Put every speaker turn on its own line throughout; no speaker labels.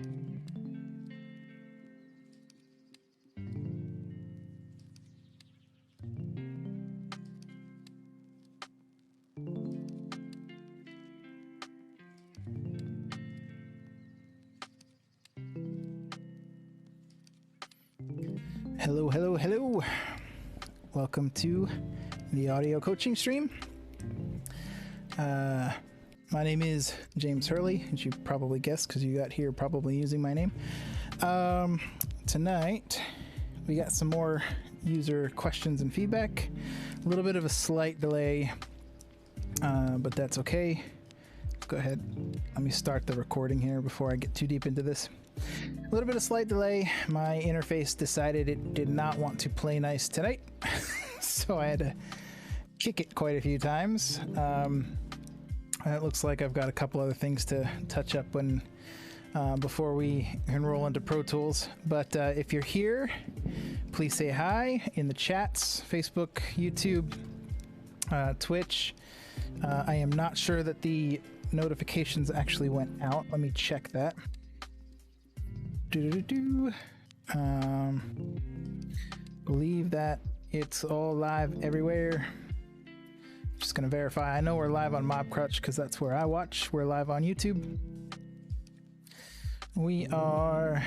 Hello, hello, hello. Welcome to the audio coaching stream. My name is James Hurley, as you probably guessed because you got here probably using my name. Tonight, we got some more user questions and feedback. A little bit of a slight delay, but that's okay. Let's go ahead. Let me start the recording here before I get too deep into this. A little bit of slight delay. My interface decided it did not want to play nice tonight, so I had to kick it quite a few times. It looks like I've got a couple other things to touch up when before we can roll into Pro Tools. But if you're here, please say hi in the chats, Facebook, YouTube, Twitch. I am not sure that the notifications actually went out. Let me check that. Believe that it's all live everywhere. Just gonna verify. I know we're live on Mobcrutch because that's where I watch. We're live on YouTube. We are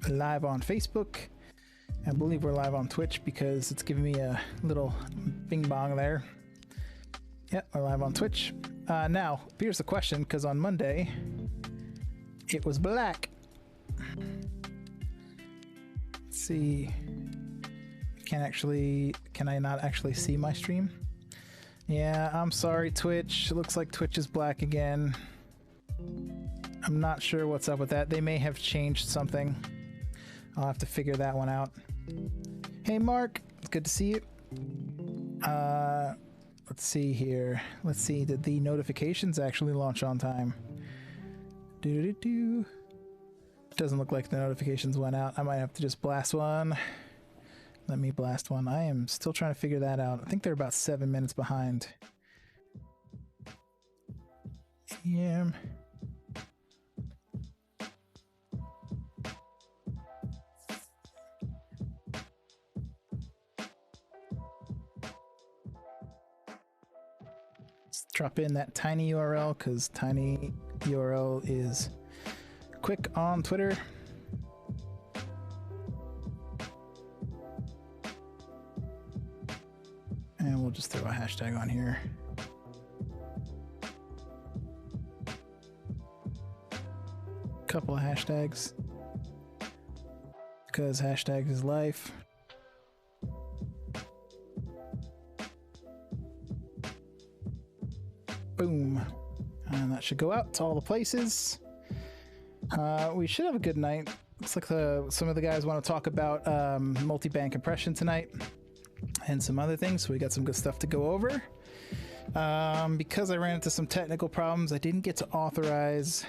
live on Facebook. I believe we're live on Twitch because it's giving me a little bing bong there. Yep, we're live on Twitch. Now, here's the question, because on Monday it was black. Let's see. Can I not actually see my stream? Yeah, I'm sorry, Twitch. It looks like Twitch is black again. I'm not sure what's up with that. They may have changed something. I'll have to figure that one out. Hey, Mark. It's good to see you. Let's see here. Let's see. Did the notifications actually launch on time? Doesn't look like the notifications went out. I might have to just blast one. Let me blast one. I am still trying to figure that out. I think they're about 7 minutes behind. Yeah. Let's drop in that tiny URL because tiny URL is quick on Twitter. And we'll just throw a hashtag on here. Couple of hashtags. Because hashtag is life. Boom. And that should go out to all the places. We should have a good night. Looks like some of the guys want to talk about multi-band compression tonight and some other things, so we got some good stuff to go over. Because I ran into some technical problems, I didn't get to authorize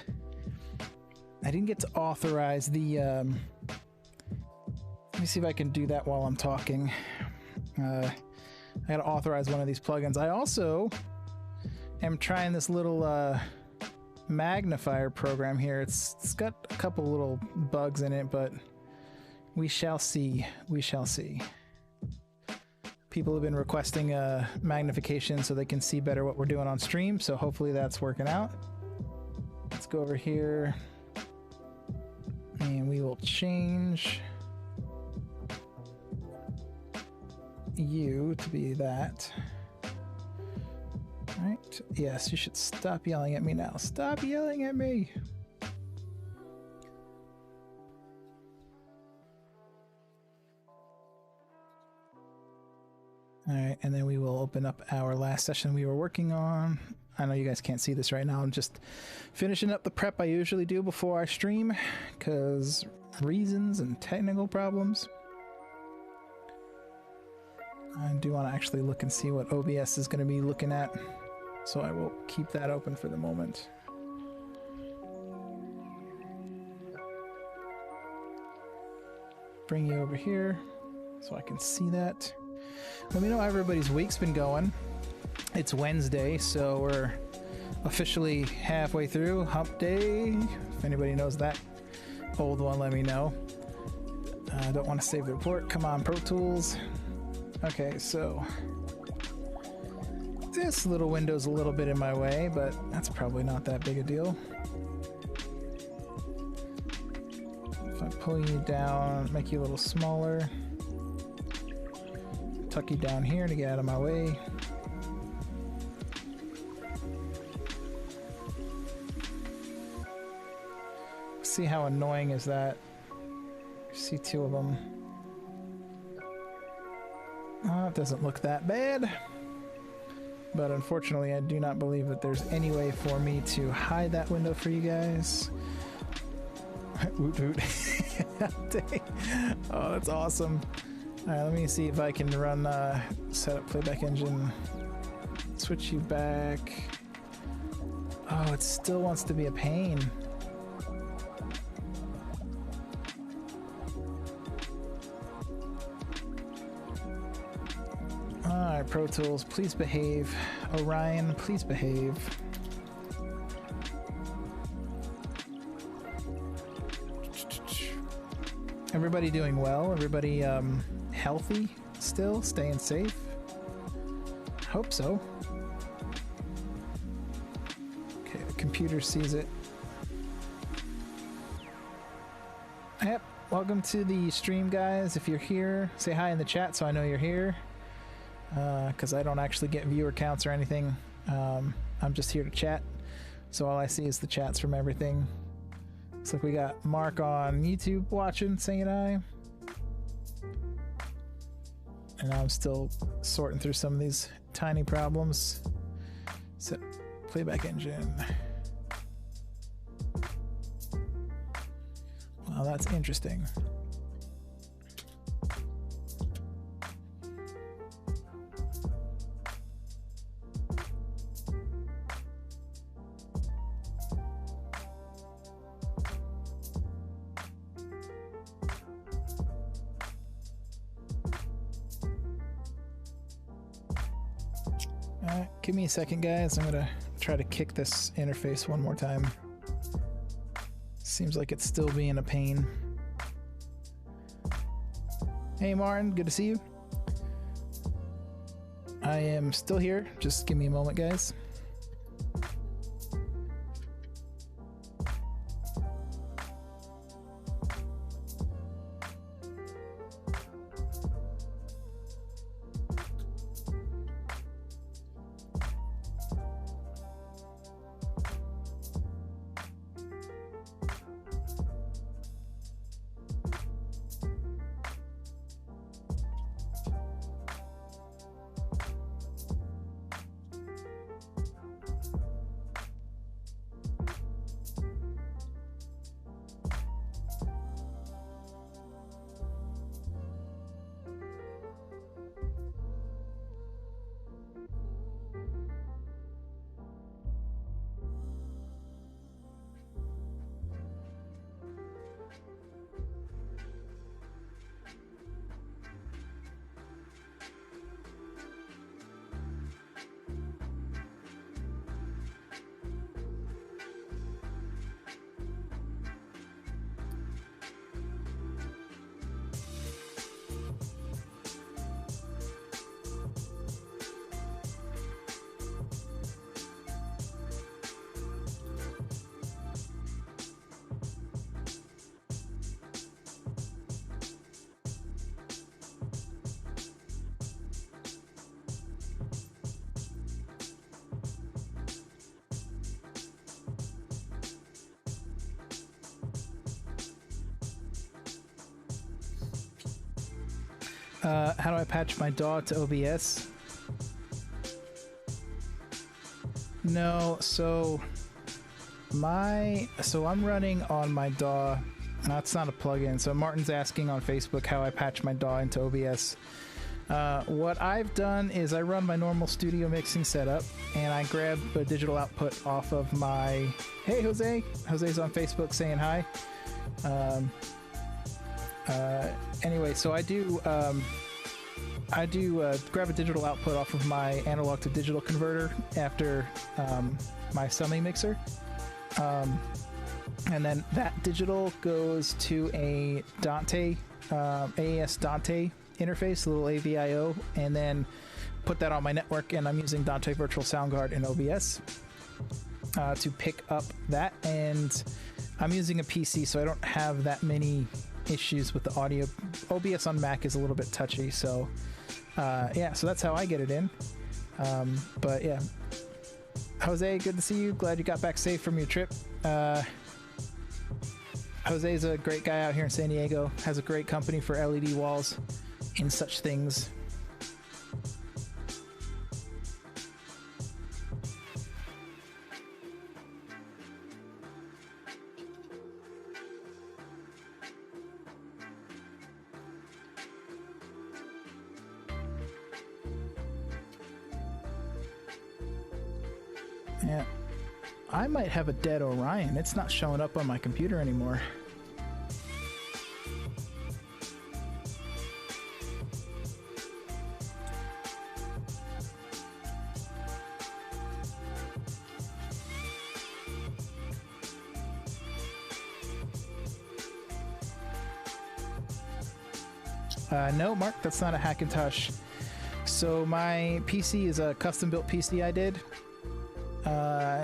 the let me see if I can do that while I'm talking. I gotta authorize one of these plugins. I also am trying this little magnifier program here. It's got a couple little bugs in it, but we shall see. We shall see. People have been requesting magnification so they can see better what we're doing on stream, so hopefully that's working out. Let's go over here and we will change you to be that. All right. Yes, you should stop yelling at me now. Stop yelling at me. All right, and then we will open up our last session we were working on. I know you guys can't see this right now. I'm just finishing up the prep I usually do before I stream because reasons and technical problems. I do want to actually look and see what OBS is going to be looking at, so I will keep that open for the moment. Bring you over here so I can see that. Let me know how everybody's week's been going. It's Wednesday, so we're officially halfway through Hump Day, if anybody knows that old one, let me know. I don't want to save the report. Come on, Pro Tools. Okay, so this little window's a little bit in my way, but that's probably not that big a deal. If I pull you down, make you a little smaller, tuck you down here to get out of my way. See how annoying is that? See two of them. Oh, it doesn't look that bad. But unfortunately, I do not believe that there's any way for me to hide that window for you guys. Woot woot. Oh, that's awesome. Alright, let me see if I can run setup playback engine. Switch you back. Oh, it still wants to be a pain. Alright, Pro Tools, please behave. Orion, please behave. Everybody doing well? Everybody healthy still? Staying safe? Hope so. Okay, the computer sees it. Yep, welcome to the stream, guys. If you're here, say hi in the chat so I know you're here. Because I don't actually get viewer counts or anything. I'm just here to chat. So all I see is the chats from everything. Looks like we got Mark on YouTube watching, saying hi. And I'm still sorting through some of these tiny problems. Set playback engine. Well, that's interesting. Give me a second, guys. I'm gonna try to kick this interface one more time. Seems like it's still being a pain. Hey Martin, good to see you. I am still here. Just give me a moment, guys. How do I patch my DAW to OBS? No, so I'm running on my DAW. That's not a plugin. So Martin's asking on Facebook how I patch my DAW into OBS. What I've done is I run my normal studio mixing setup, and I grab a digital output off of my... Hey, Jose! Jose's on Facebook saying hi. Anyway, so I do grab a digital output off of my analog to digital converter after my summing mixer, and then that digital goes to a Dante, AES Dante interface, a little AVIO, and then put that on my network, and I'm using Dante Virtual Soundcard in OBS to pick up that. And I'm using a PC, so I don't have that many issues with the audio. OBS on Mac is a little bit touchy, so yeah, so that's how I get it in. But yeah, Jose, good to see you. Glad you got back safe from your trip. Jose's a great guy out here in San Diego, has a great company for LED walls and such things. Yeah, I might have a dead Orion. It's not showing up on my computer anymore. No, Mark, that's not a Hackintosh. So my PC is a custom-built PC I did.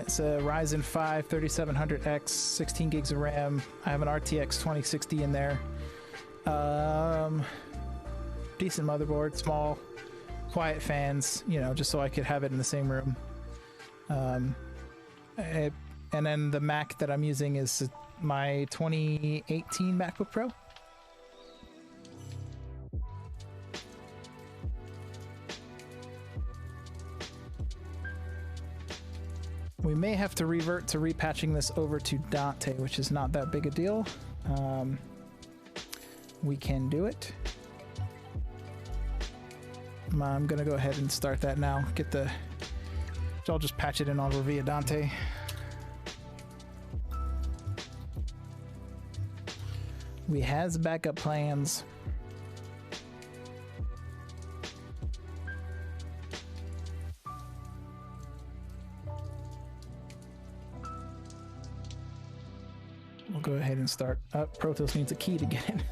It's a Ryzen 5 3700X, 16 gigs of RAM. I have an RTX 2060 in there. Decent motherboard, small, quiet fans, you know, just so I could have it in the same room. And then the Mac that I'm using is my 2018 MacBook Pro. We may have to revert to repatching this over to Dante, which is not that big a deal. We can do it. I'm gonna go ahead and start that now. I'll just patch it in over via Dante. We has backup plans. We'll go ahead and start up. Protoss needs a key to get in.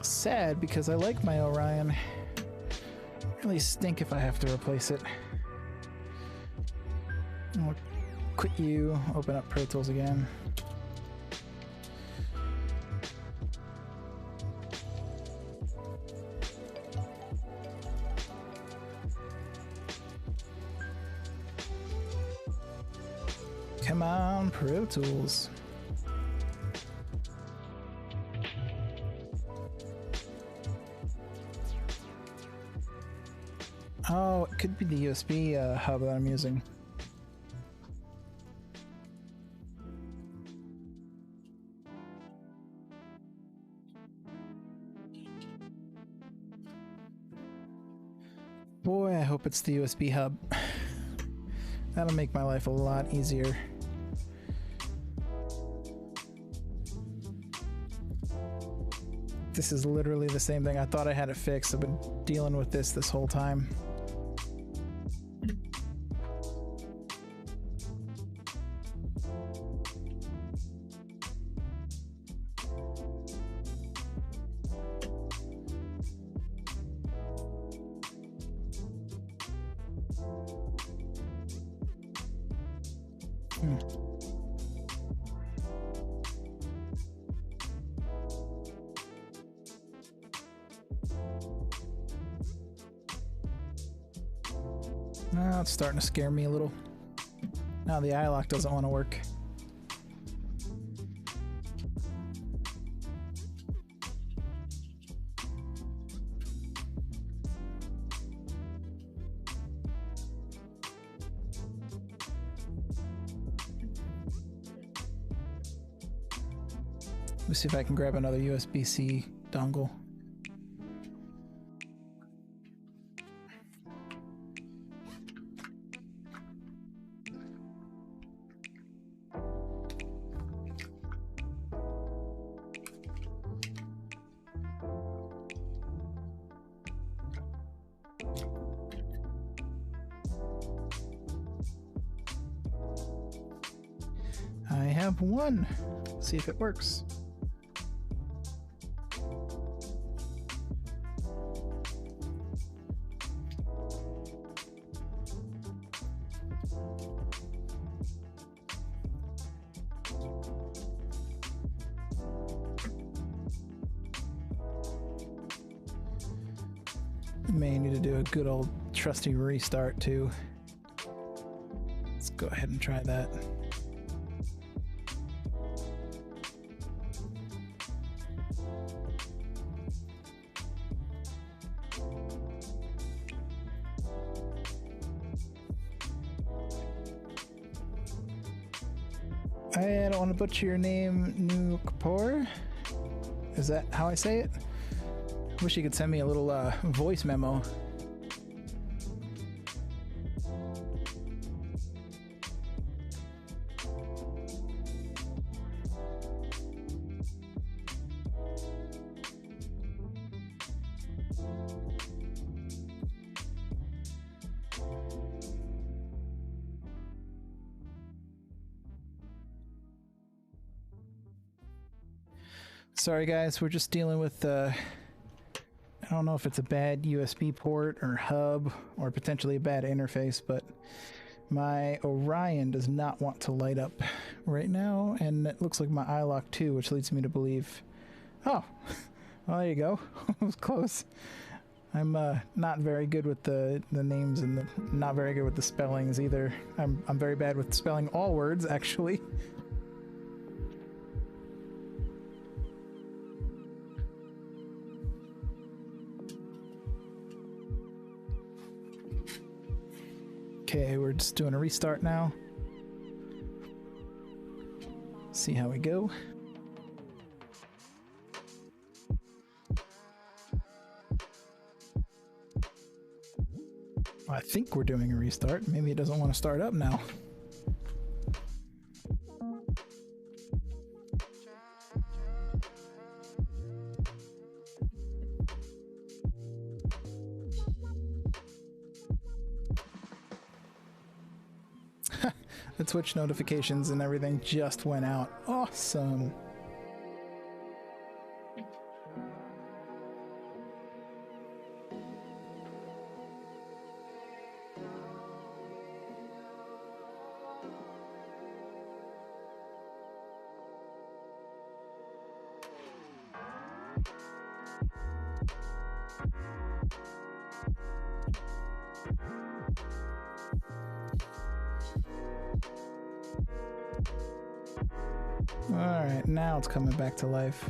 Sad, because I like my Orion. Really stink if I have to replace it. I'll quit you, open up Pro Tools again. Come on, Pro Tools. Oh, it could be the USB hub that I'm using. Boy, I hope it's the USB hub. That'll make my life a lot easier. This is literally the same thing. I thought I had it fixed. I've been dealing with this whole time. Now it's starting to scare me a little. Now the iLock doesn't want to work. Let me see if I can grab another USB-C dongle. have one. See if it works. May need to do a good old trusty restart too. Let's go ahead and try that. I don't want to butcher your name, Nukpor. Is that how I say it? Wish you could send me a little voice memo. Sorry guys, we're just dealing with I don't know if it's a bad USB port or hub or potentially a bad interface, but my Orion does not want to light up right now, and it looks like my iLock too, which leads me to believe... Oh, well, there you go. It was close. I'm not very good with the names and not very good with the spellings either. I'm very bad with spelling all words, actually. Okay, we're just doing a restart now. See how we go. I think we're doing a restart. Maybe it doesn't want to start up now. The Twitch notifications and everything just went out. Awesome. Alright, now it's coming back to life.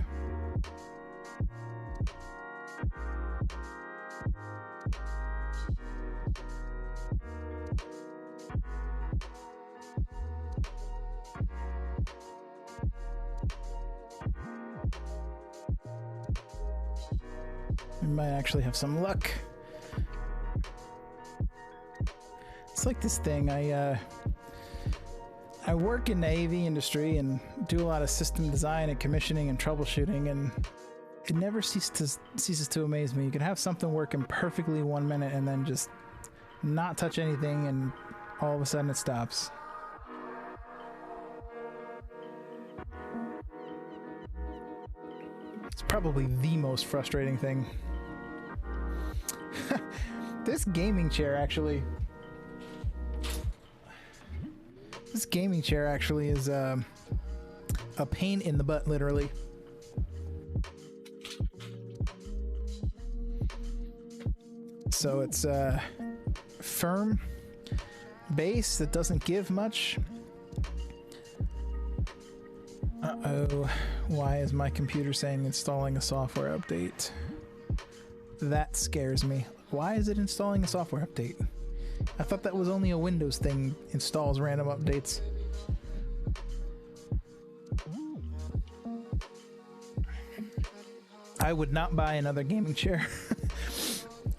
We might actually have some luck. It's like this thing, I work in the AV industry and do a lot of system design and commissioning and troubleshooting, and it never ceases to amaze me. You can have something working perfectly 1 minute and then just not touch anything, and all of a sudden it stops. It's probably the most frustrating thing. This gaming chair actually is a pain in the butt, literally. So it's a firm base that doesn't give much. Uh-oh. Why is my computer saying installing a software update? That scares me. Why is it installing a software update? I thought that was only a Windows thing, installs random updates. I would not buy another gaming chair.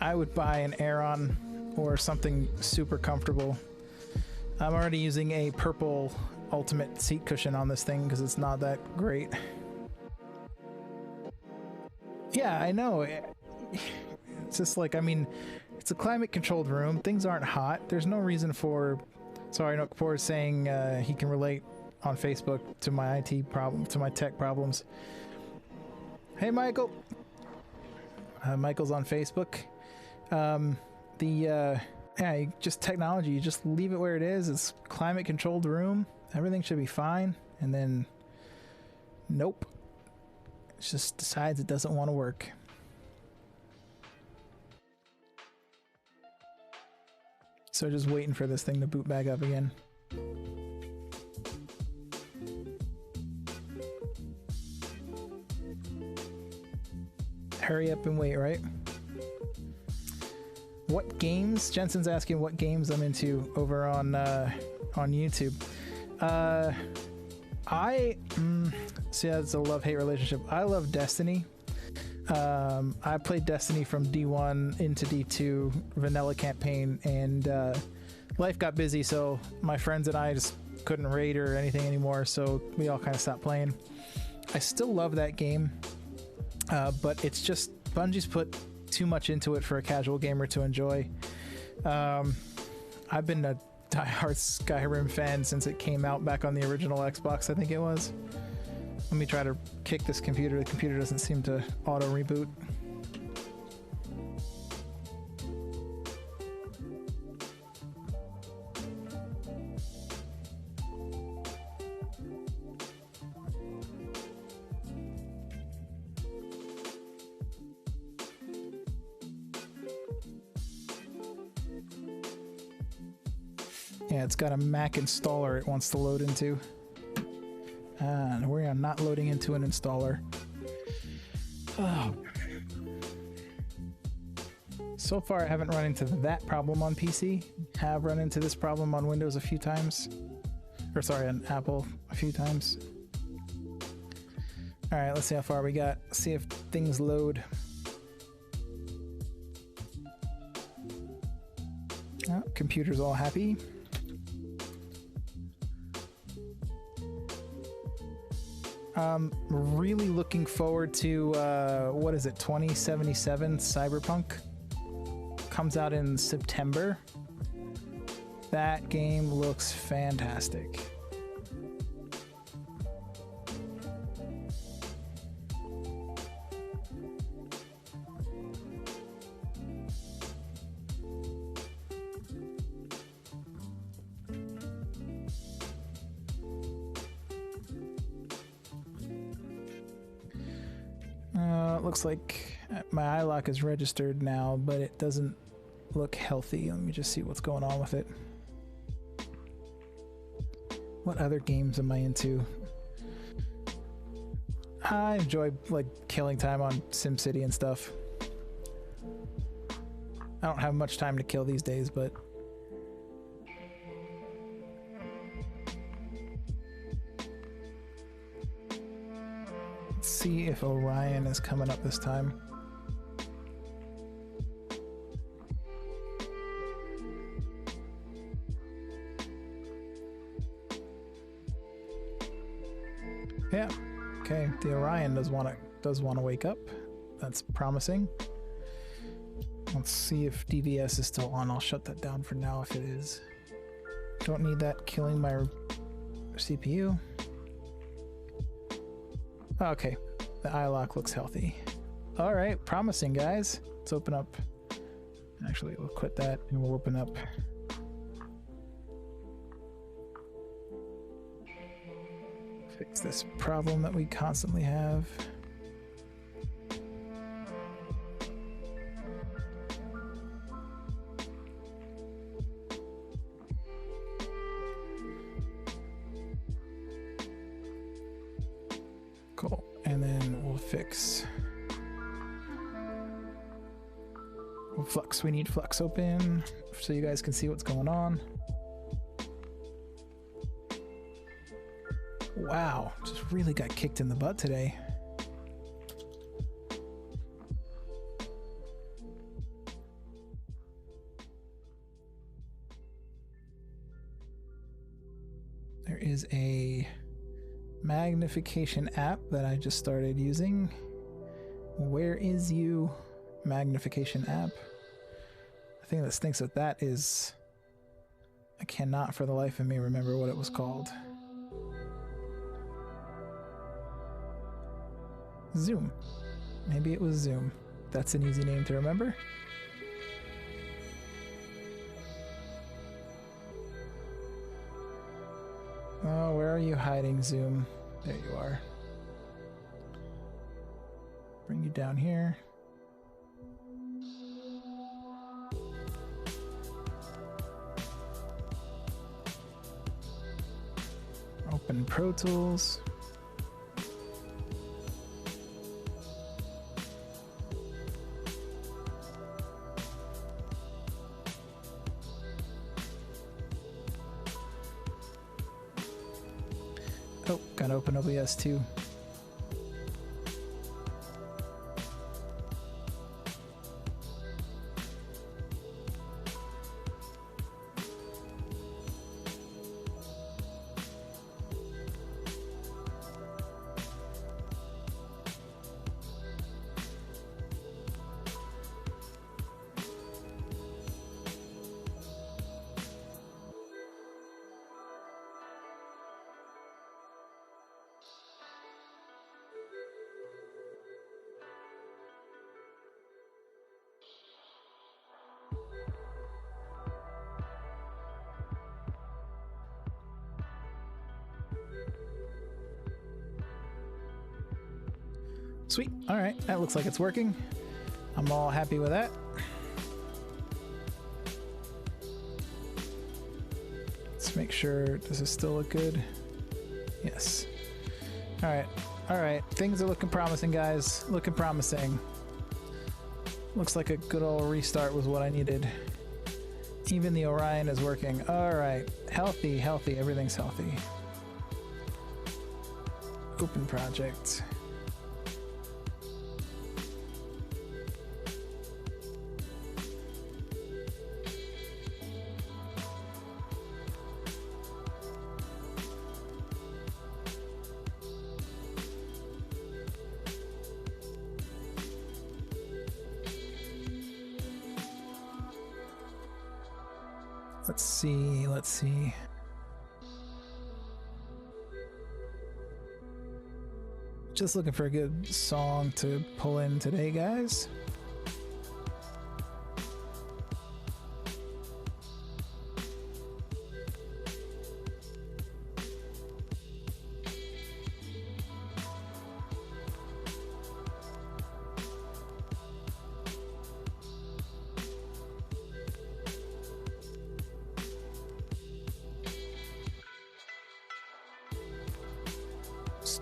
I would buy an Aeron or something super comfortable. I'm already using a purple ultimate seat cushion on this thing because it's not that great. Yeah, I know. It's just like, I mean, it's a climate controlled room. Things aren't hot. There's no reason for... Sorry, Nukpor is saying he can relate on Facebook to my IT problem, to my tech problems. Hey, Michael. Michael's on Facebook. Yeah, just technology. You just leave it where it is. It's climate controlled room. Everything should be fine. And then, nope. It just decides it doesn't want to work. So just waiting for this thing to boot back up again. Hurry up and wait, right? What games? Jensen's asking what games I'm into over on YouTube. See, that's a love-hate relationship. I love Destiny. I played Destiny from D1 into D2 vanilla campaign, and life got busy, so my friends and I just couldn't raid or anything anymore, so we all kind of stopped playing. I still love that game, but it's just Bungie's put too much into it for a casual gamer to enjoy. I've been a diehard Skyrim fan since it came out back on the original Xbox, I think it was. Let me try to kick this computer. The computer doesn't seem to auto reboot. Yeah, it's got a Mac installer it wants to load into. And we are not loading into an installer. Oh. So far, I haven't run into that problem on PC. Have run into this problem on Windows a few times. Or sorry, on Apple a few times. Alright, let's see how far we got. See if things load. Oh, computer's all happy. Really looking forward to, what is it, 2077 Cyberpunk? Comes out in September. That game looks fantastic. Looks like my iLock is registered now, but it doesn't look healthy. Let me just see what's going on with it. What other games am I into? I enjoy like killing time on SimCity and stuff. I don't have much time to kill these days, but see if Orion is coming up this time. Yeah. Okay. The Orion does want to wake up. That's promising. Let's see if DVS is still on. I'll shut that down for now if it is. Don't need that killing my CPU. Okay. The iLock looks healthy. All right, promising, guys. Let's open up. Actually, we'll quit that and we'll open up. Fix this problem that we constantly have. Cool. And then we'll fix. Flux. We need Flux open so you guys can see what's going on. Wow, just really got kicked in the butt today. There is a magnification app that I just started using. Where is you magnification app? The thing that stinks with that is I cannot for the life of me remember what it was called. Zoom. Maybe it was Zoom. That's an easy name to remember. Oh, where are you hiding, Zoom? There you are. Bring you down here. Open Pro Tools. Oh, gotta open OBS too. Sweet. All right, that looks like it's working. I'm all happy with that. Let's make sure, does this still look good? Yes. All right. Things are looking promising, guys. Looking promising. Looks like a good old restart was what I needed. Even the Orion is working. All right, healthy. Everything's healthy. Open project. Let's see. Just looking for a good song to pull in today, guys.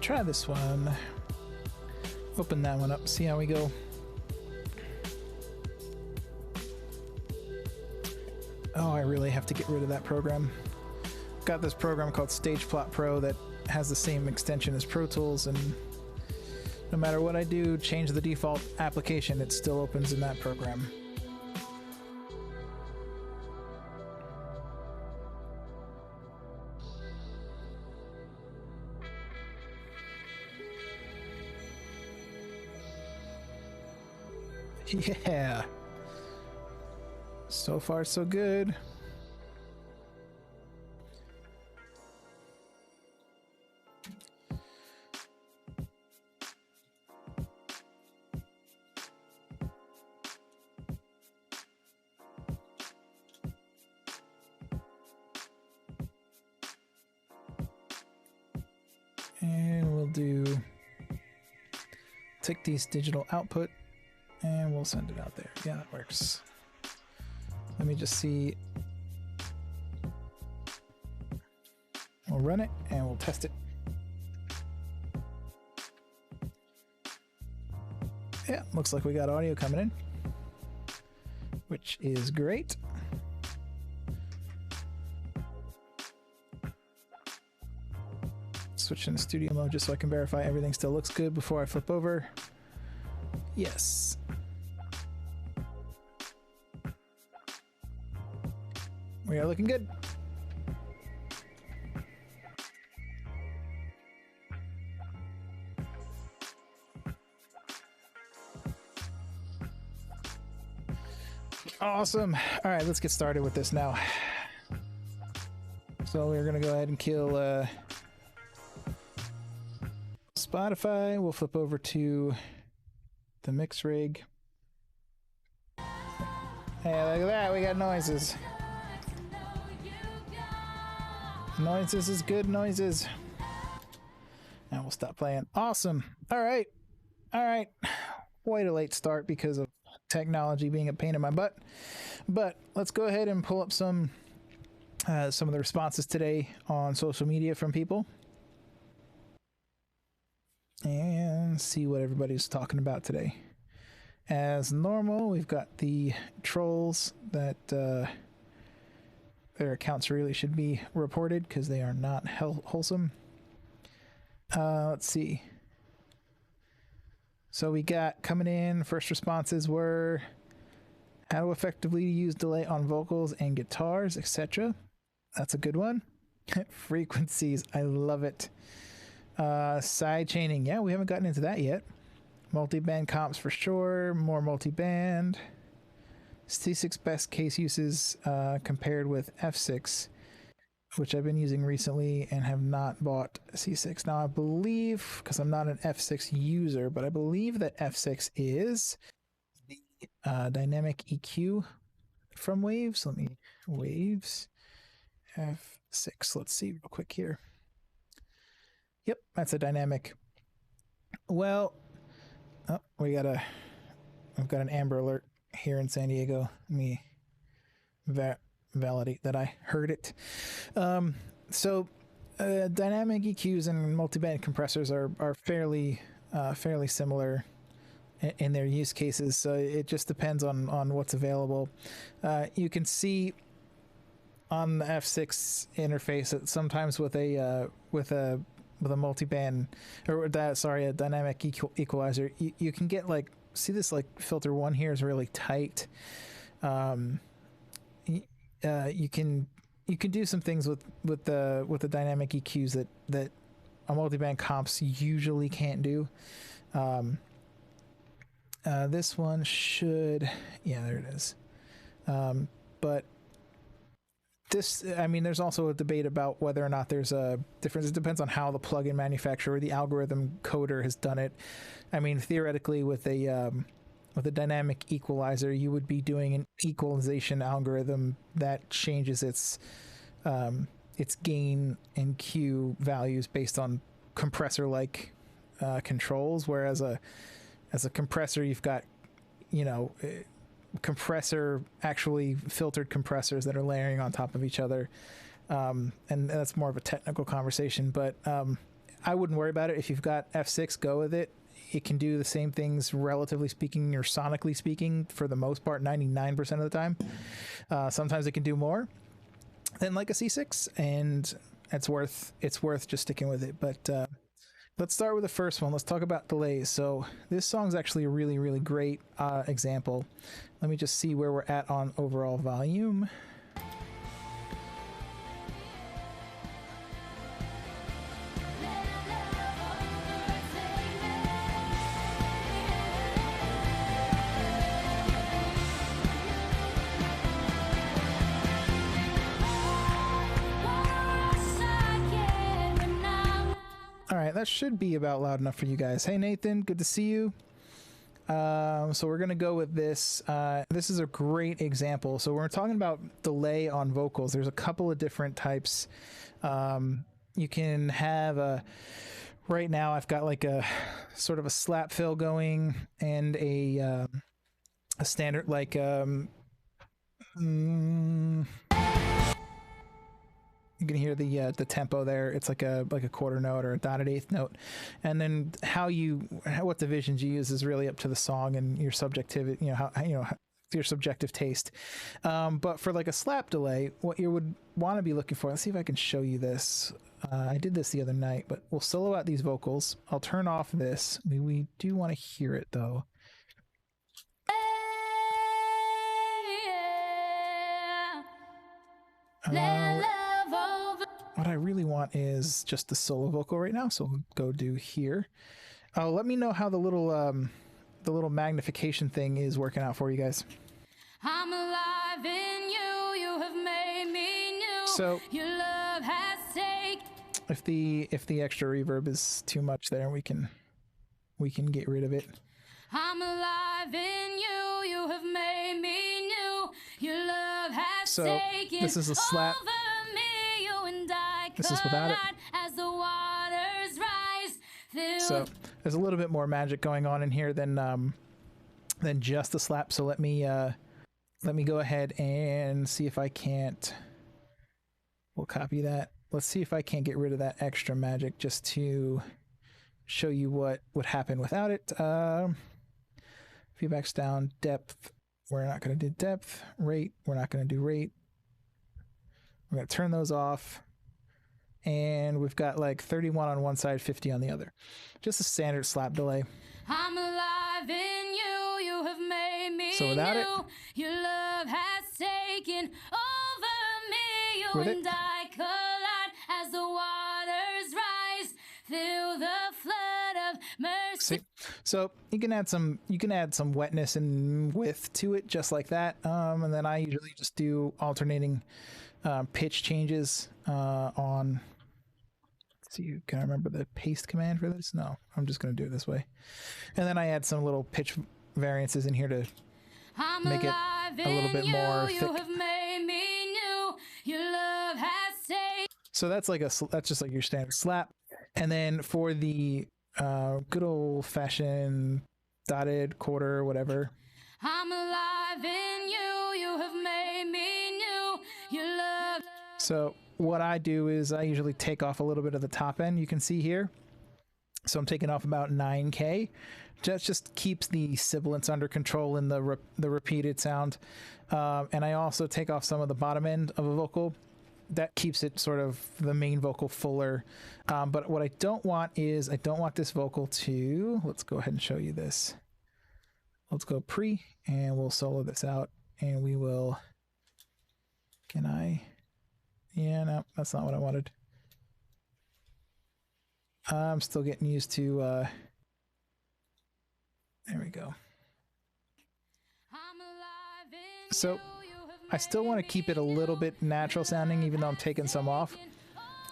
Try this one. Open that one up, see how we go. Oh, I really have to get rid of that program. Got this program called StagePlot Pro that has the same extension as Pro Tools, and no matter what I do, change the default application, it still opens in that program. Yeah. So far, so good. And we'll take these digital output and we'll send it out there. Yeah, that works. Let me just see. We'll run it and we'll test it. Yeah, looks like we got audio coming in, which is great. Switch into studio mode just so I can verify everything still looks good before I flip over. Yes. We are looking good. Awesome. All right, let's get started with this now. So we're gonna go ahead and kill Spotify. We'll flip over to the mix rig. Hey, look at that. We got noises. Noises is good noises. And we'll stop playing. Awesome. All right. All right. Quite a late start because of technology being a pain in my butt. But let's go ahead and pull up some of the responses today on social media from people. And see what everybody's talking about today. As normal, we've got the trolls that their accounts really should be reported because they are not wholesome. Let's see. So we got coming in, first responses were how to effectively use delay on vocals and guitars, etc. That's a good one. Frequencies, I love it. Side chaining, yeah, we haven't gotten into that yet. Multi-band comps for sure, more multi-band. C6 best case uses compared with F6, which I've been using recently and have not bought C6. Now I believe, because I'm not an F6 user, but I believe that F6 is the dynamic EQ from Waves. Waves F6, let's see real quick here. Yep, that's a dynamic. Well, oh, I've got an Amber Alert here in San Diego. Let me validate that I heard it. So dynamic EQs and multiband compressors are fairly similar in their use cases. So it just depends on what's available. You can see on the F6 interface that sometimes with a multiband a dynamic equalizer, you can get like, see this like filter 1 here is really tight. You can do some things with the dynamic EQs that a multiband comps usually can't do. This one should, yeah, there it is. But this, I mean, there's also a debate about whether or not there's a difference. It depends on how the plugin manufacturer or the algorithm coder has done it. I mean, theoretically, with a dynamic equalizer, you would be doing an equalization algorithm that changes its gain and Q values based on compressor-like controls. Whereas as a compressor, you've got, you know, compressor, actually filtered compressors that are layering on top of each other, and that's more of a technical conversation, but I wouldn't worry about it. If you've got F6, go with it. It can do the same things, relatively speaking or sonically speaking, for the most part 99% of the time. Sometimes it can do more than like a C6, and it's worth just sticking with it. But let's start with the first one. Let's talk about delays. So this song's actually a really, really great example. Let me just see where we're at on overall volume. All right, that should be about loud enough for you guys. Hey, Nathan, good to see you. So we're going to go with this. This is a great example. So we're talking about delay on vocals. There's a couple of different types. You can have right now I've got like a sort of a slap fill going and a standard like, you can hear the tempo there. It's like a quarter note or a dotted eighth note, and then what divisions you use is really up to the song and your subjectivity. Your subjective taste. But for like a slap delay, what you would want to be looking for. Let's see if I can show you this. I did this the other night, but we'll solo out these vocals. I'll turn off this. We do want to hear it though. What I really want is just the solo vocal right now, so we'll go do here. Let me know how the little magnification thing is working out for you guys. I'm alive in you, you have made me new. So your love has taken If the extra reverb is too much there, we can get rid of it.
I'm alive in you. You have made me new. Your love has taken
this is a slap.
over me. You and I
this is without it.
As the waters rise.
So there's a little bit more magic going on in here than just the slap. So let me go ahead and see if I can't. We'll copy that. Let's see if I can't get rid of that extra magic just to show you what would happen without it. Feedback's down. Depth, we're not going to do depth. Rate, we're not going to do rate. We're going to turn those off. And we've got like 31 on one side, 50 on the other. Just a standard slap delay.
I'm alive in you. You have made me
so without
new.
It,
your love has taken over me. You and I collide as the waters rise. Through the flood of mercy.
See? So you can add some wetness and width to it just like that. And then I usually just do alternating pitch changes on. Let's see, can I remember the paste command for this? No, I'm just going to do it this way. And then I add some little pitch variances in here to make it a little bit more thick.
You have made me new. Your love has taken.
So that's just like your standard slap. And then for the good old-fashioned dotted quarter, whatever.
I'm alive in you. You have made me new. Your love.
So what I do is I usually take off a little bit of the top end. You can see here. So I'm taking off about 9K. Just keeps the sibilance under control in the repeated sound. And I also take off some of the bottom end of a vocal. That keeps it sort of the main vocal fuller. But what I don't want is I don't want this vocal to, let's go ahead and show you this. Let's go pre and we'll solo this out and we will, yeah, no, that's not what I wanted. I'm still getting used to, there we go. So I still want to keep it a little bit natural sounding, even though I'm taking some off.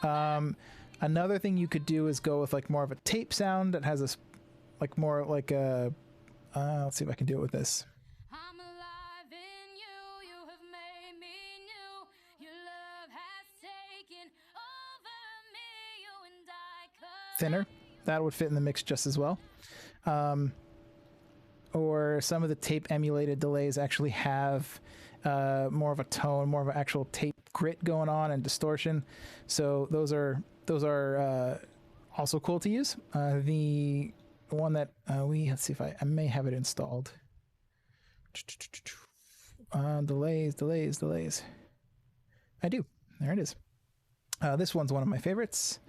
Another thing you could do is go with like more of a tape sound that has a, like more like a, let's see if I can do it with this.
I'm alive in you. You have made me new. Your love has taken over me. You and I
thinner. That would fit in the mix just as well. Or some of the tape emulated delays actually have more of a tone, more of an actual tape grit going on and distortion. So those are also cool to use. The one that let's see if I may have it installed. Delays. I do. There it is. This one's one of my favorites.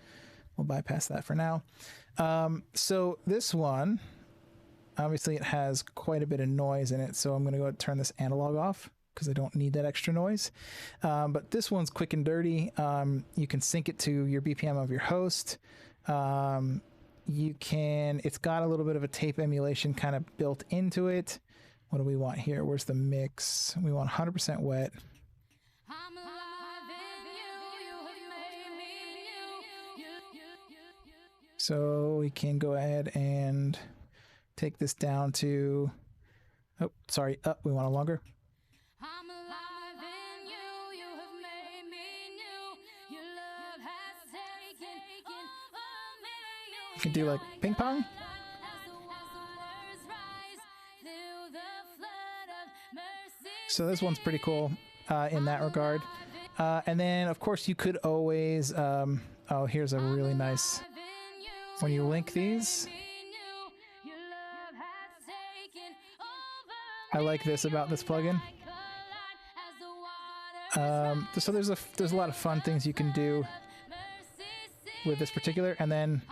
We'll bypass that for now. So this one, obviously it has quite a bit of noise in it. So I'm going to go ahead and turn this analog off because I don't need that extra noise. But this one's quick and dirty. You can sync it to your BPM of your host. It's got a little bit of a tape emulation kind of built into it. What do we want here? Where's the mix? We want 100% wet. So we can go ahead and take this down to, oh, sorry, we want a longer. You can do like ping pong. So this one's pretty cool in that regard. And then, of course, you could always, oh, here's a really nice, when you link these, I like this about this plugin. So there's a lot of fun things you can do with this particular, and then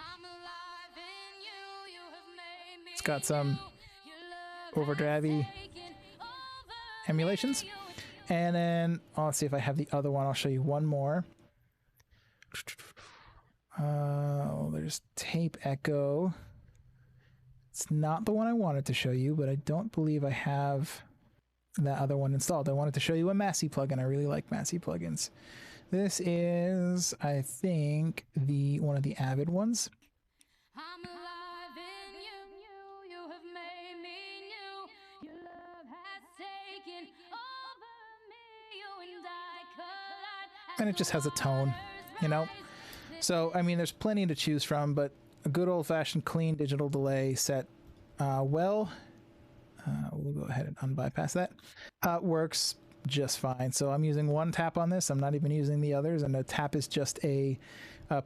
it's got some overdrive-y emulations. And then let's see if I have the other one. I'll show you one more. There's tape echo. It's not the one I wanted to show you, but I don't believe I have that other one installed. I wanted to show you a Massey plugin. I really like Massey plugins. This is, I think, one of the Avid ones.
I'm alive in you, you have made me new. Your love has taken over me, you and I collide.
And it just has a tone, you know? So, I mean, there's plenty to choose from, but a good old-fashioned clean digital delay set we'll go ahead and unbypass that. Works just fine. So I'm using one tap on this. I'm not even using the others, and the tap is just a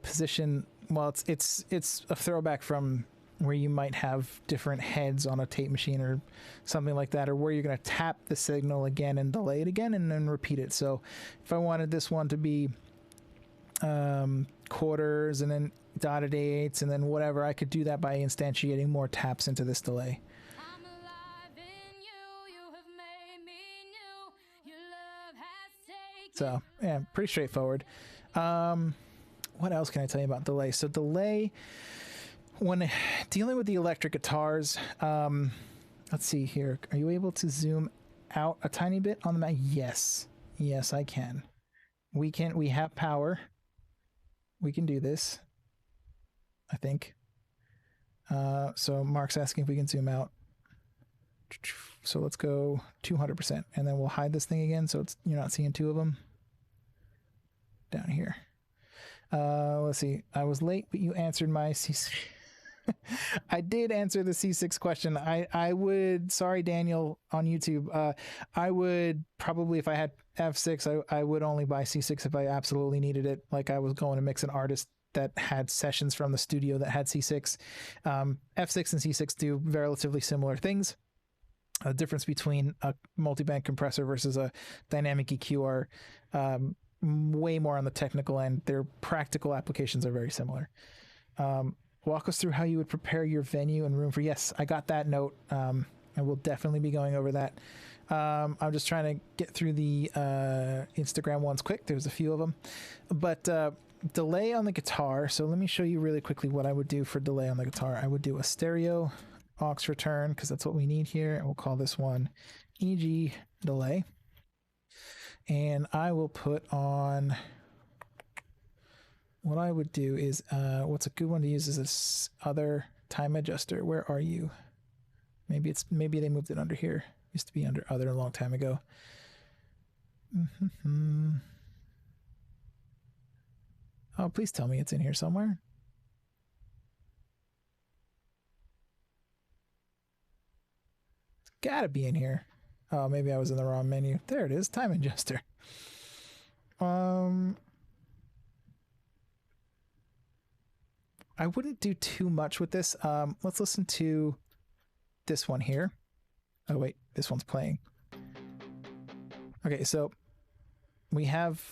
position. Well, it's a throwback from where you might have different heads on a tape machine or something like that, or where you're going to tap the signal again and delay it again and then repeat it. So if I wanted this one to be quarters and then dotted eighths and then whatever, I could do that by instantiating more taps into this delay.
I'm alive in you, you have made me new. Your love has taken.
So yeah, pretty straightforward. What else can I tell you about delay? So delay, when dealing with the electric guitars, let's see here. Are you able to zoom out a tiny bit on the Mac? Yes, I can. We have power. We can do this, I think. So Mark's asking if we can zoom out. So let's go 200%, and then we'll hide this thing again so you're not seeing two of them. Down here. Let's see. I was late, but you answered my C6. I did answer the C6 question. I would, sorry, Daniel on YouTube. I would probably, if I had F6, I would only buy C6 if I absolutely needed it. Like I was going to mix an artist that had sessions from the studio that had C6. F6 and C6 do relatively similar things. The difference between a multiband compressor versus a dynamic EQ are way more on the technical end. Their practical applications are very similar. Walk us through how you would prepare your venue and room for. Yes, I got that note. And we'll definitely be going over that. I'm just trying to get through the Instagram ones quick. There's a few of them. But delay on the guitar. So let me show you really quickly what I would do for delay on the guitar. I would do a stereo aux return because that's what we need here. And we'll call this one EG delay. And I will put on, what I would do is, what's a good one to use is this other time adjuster. Where are you? Maybe they moved it under here. Used to be under other a long time ago. Oh, please tell me it's in here somewhere. It's gotta be in here. Oh, maybe I was in the wrong menu. There it is, time adjuster. I wouldn't do too much with this. Let's listen to this one here. Oh wait, this one's playing. Okay, so we have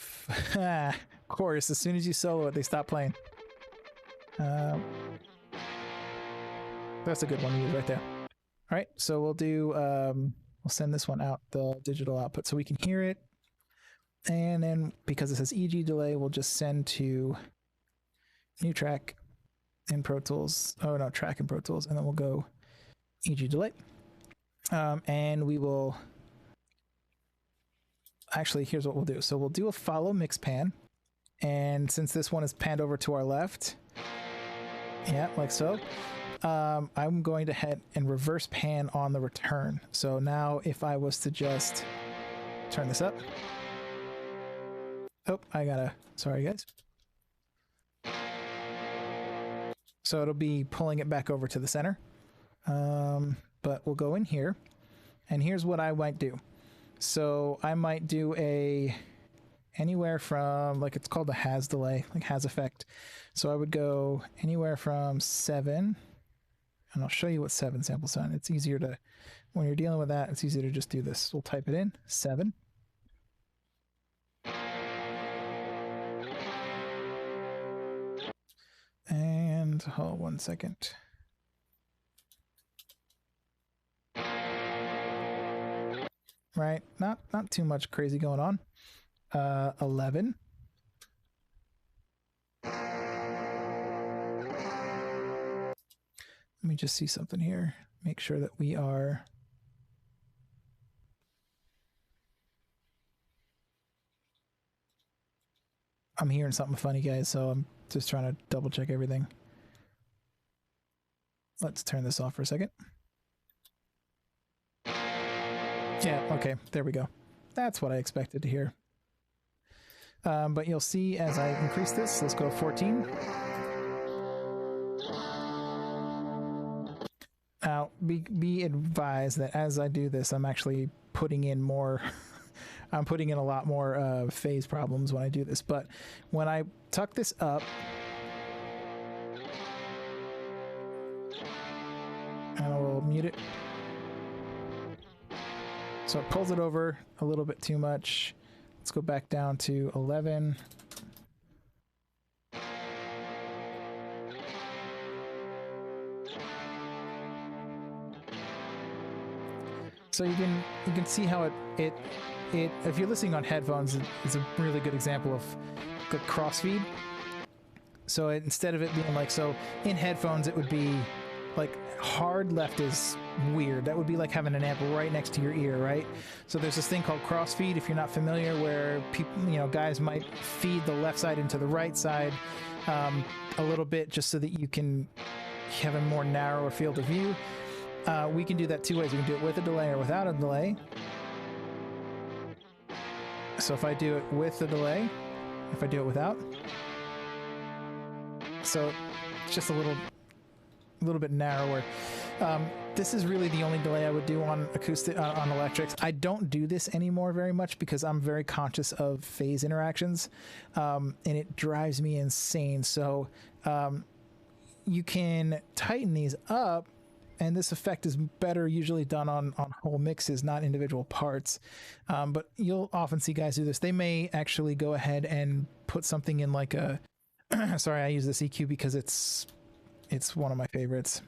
chorus. As soon as you solo it, they stop playing. That's a good one to use right there. All right, so we'll do, we'll send this one out, the digital output, so we can hear it. And then because it says EG delay, we'll just send to new track in Pro Tools. Oh no, track in Pro Tools, and then we'll go EG delay. And we will, actually, here's what we'll do. So we'll do a follow mix pan. And since this one is panned over to our left, yeah, like so, I'm going to head and reverse pan on the return. So now if I was to just turn this up. Oh, sorry guys. So it'll be pulling it back over to the center. But we'll go in here, and here's what I might do. So I might do anywhere from, like, it's called the has delay, like has effect. So I would go anywhere from 7, and I'll show you what 7 samples on. It's easier to, when you're dealing with that, it's easier to just do this. We'll type it in, 7. And hold 1 second. Right, not too much crazy going on. 11. Let me just see something here. Make sure that we are I'm hearing something funny, guys, so I'm just trying to double check everything. Let's turn this off for a second. Yeah, okay, there we go. That's what I expected to hear. But you'll see as I increase this, let's go to 14. Now, be advised that as I do this, I'm actually putting in more... I'm putting in a lot more phase problems when I do this, but when I tuck this up, and I will mute it. So it pulls it over a little bit too much. Let's go back down to 11. So you can see how it if you're listening on headphones, it's a really good example of the crossfeed. So instead of it being like, so in headphones it would be like hard left is weird. That would be like having an amp right next to your ear, right? So there's this thing called crossfeed, if you're not familiar, where people, guys might feed the left side into the right side a little bit just so that you can have a more narrower field of view. We can do that two ways. We can do it with a delay or without a delay. So if I do it with a delay, if I do it without, so it's just a little bit narrower. This is really the only delay I would do on acoustic on electrics. I don't do this anymore very much because I'm very conscious of phase interactions, and it drives me insane. So you can tighten these up, and this effect is better usually done on whole mixes, not individual parts. But you'll often see guys do this. They may actually go ahead and put something in like a sorry, I use this EQ because it's one of my favorites.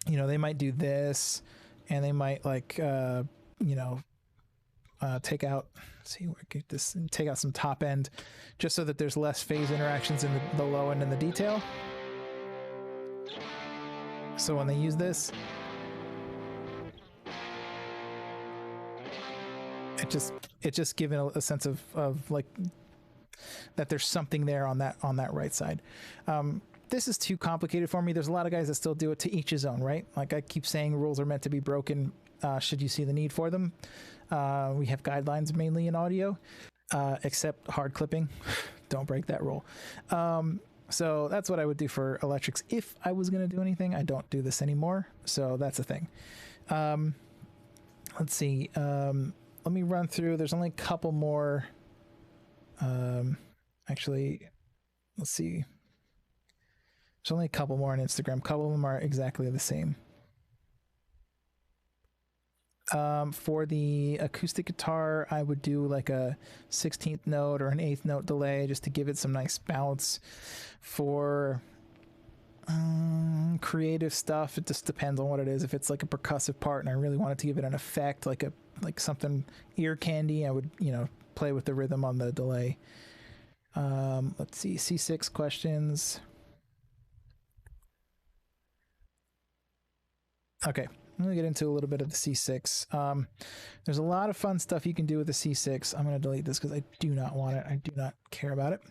They might do this, and they might like take out, let's see, get this, take out some top end just so that there's less phase interactions in the low end and the detail. So when they use this, it just gives a sense of like that there's something there on that right side. This is too complicated for me. There's a lot of guys that still do it, to each his own, right? Like I keep saying, rules are meant to be broken should you see the need for them. We have guidelines mainly in audio, except hard clipping. Don't break that rule. So that's what I would do for electrics if I was going to do anything. I don't do this anymore, so that's a thing. Let's see. Let me run through. There's only a couple more. Actually, let's see. There's only a couple more on Instagram. A couple of them are exactly the same. For the acoustic guitar, I would do like a 16th note or an 8th note delay just to give it some nice bounce. For creative stuff, it just depends on what it is. If it's like a percussive part and I really wanted to give it an effect, like something ear candy, I would play with the rhythm on the delay. Let's see, C6 questions. Okay, I'm going to get into a little bit of the C6. There's a lot of fun stuff you can do with the C6. I'm going to delete this because I do not want it. I do not care about it.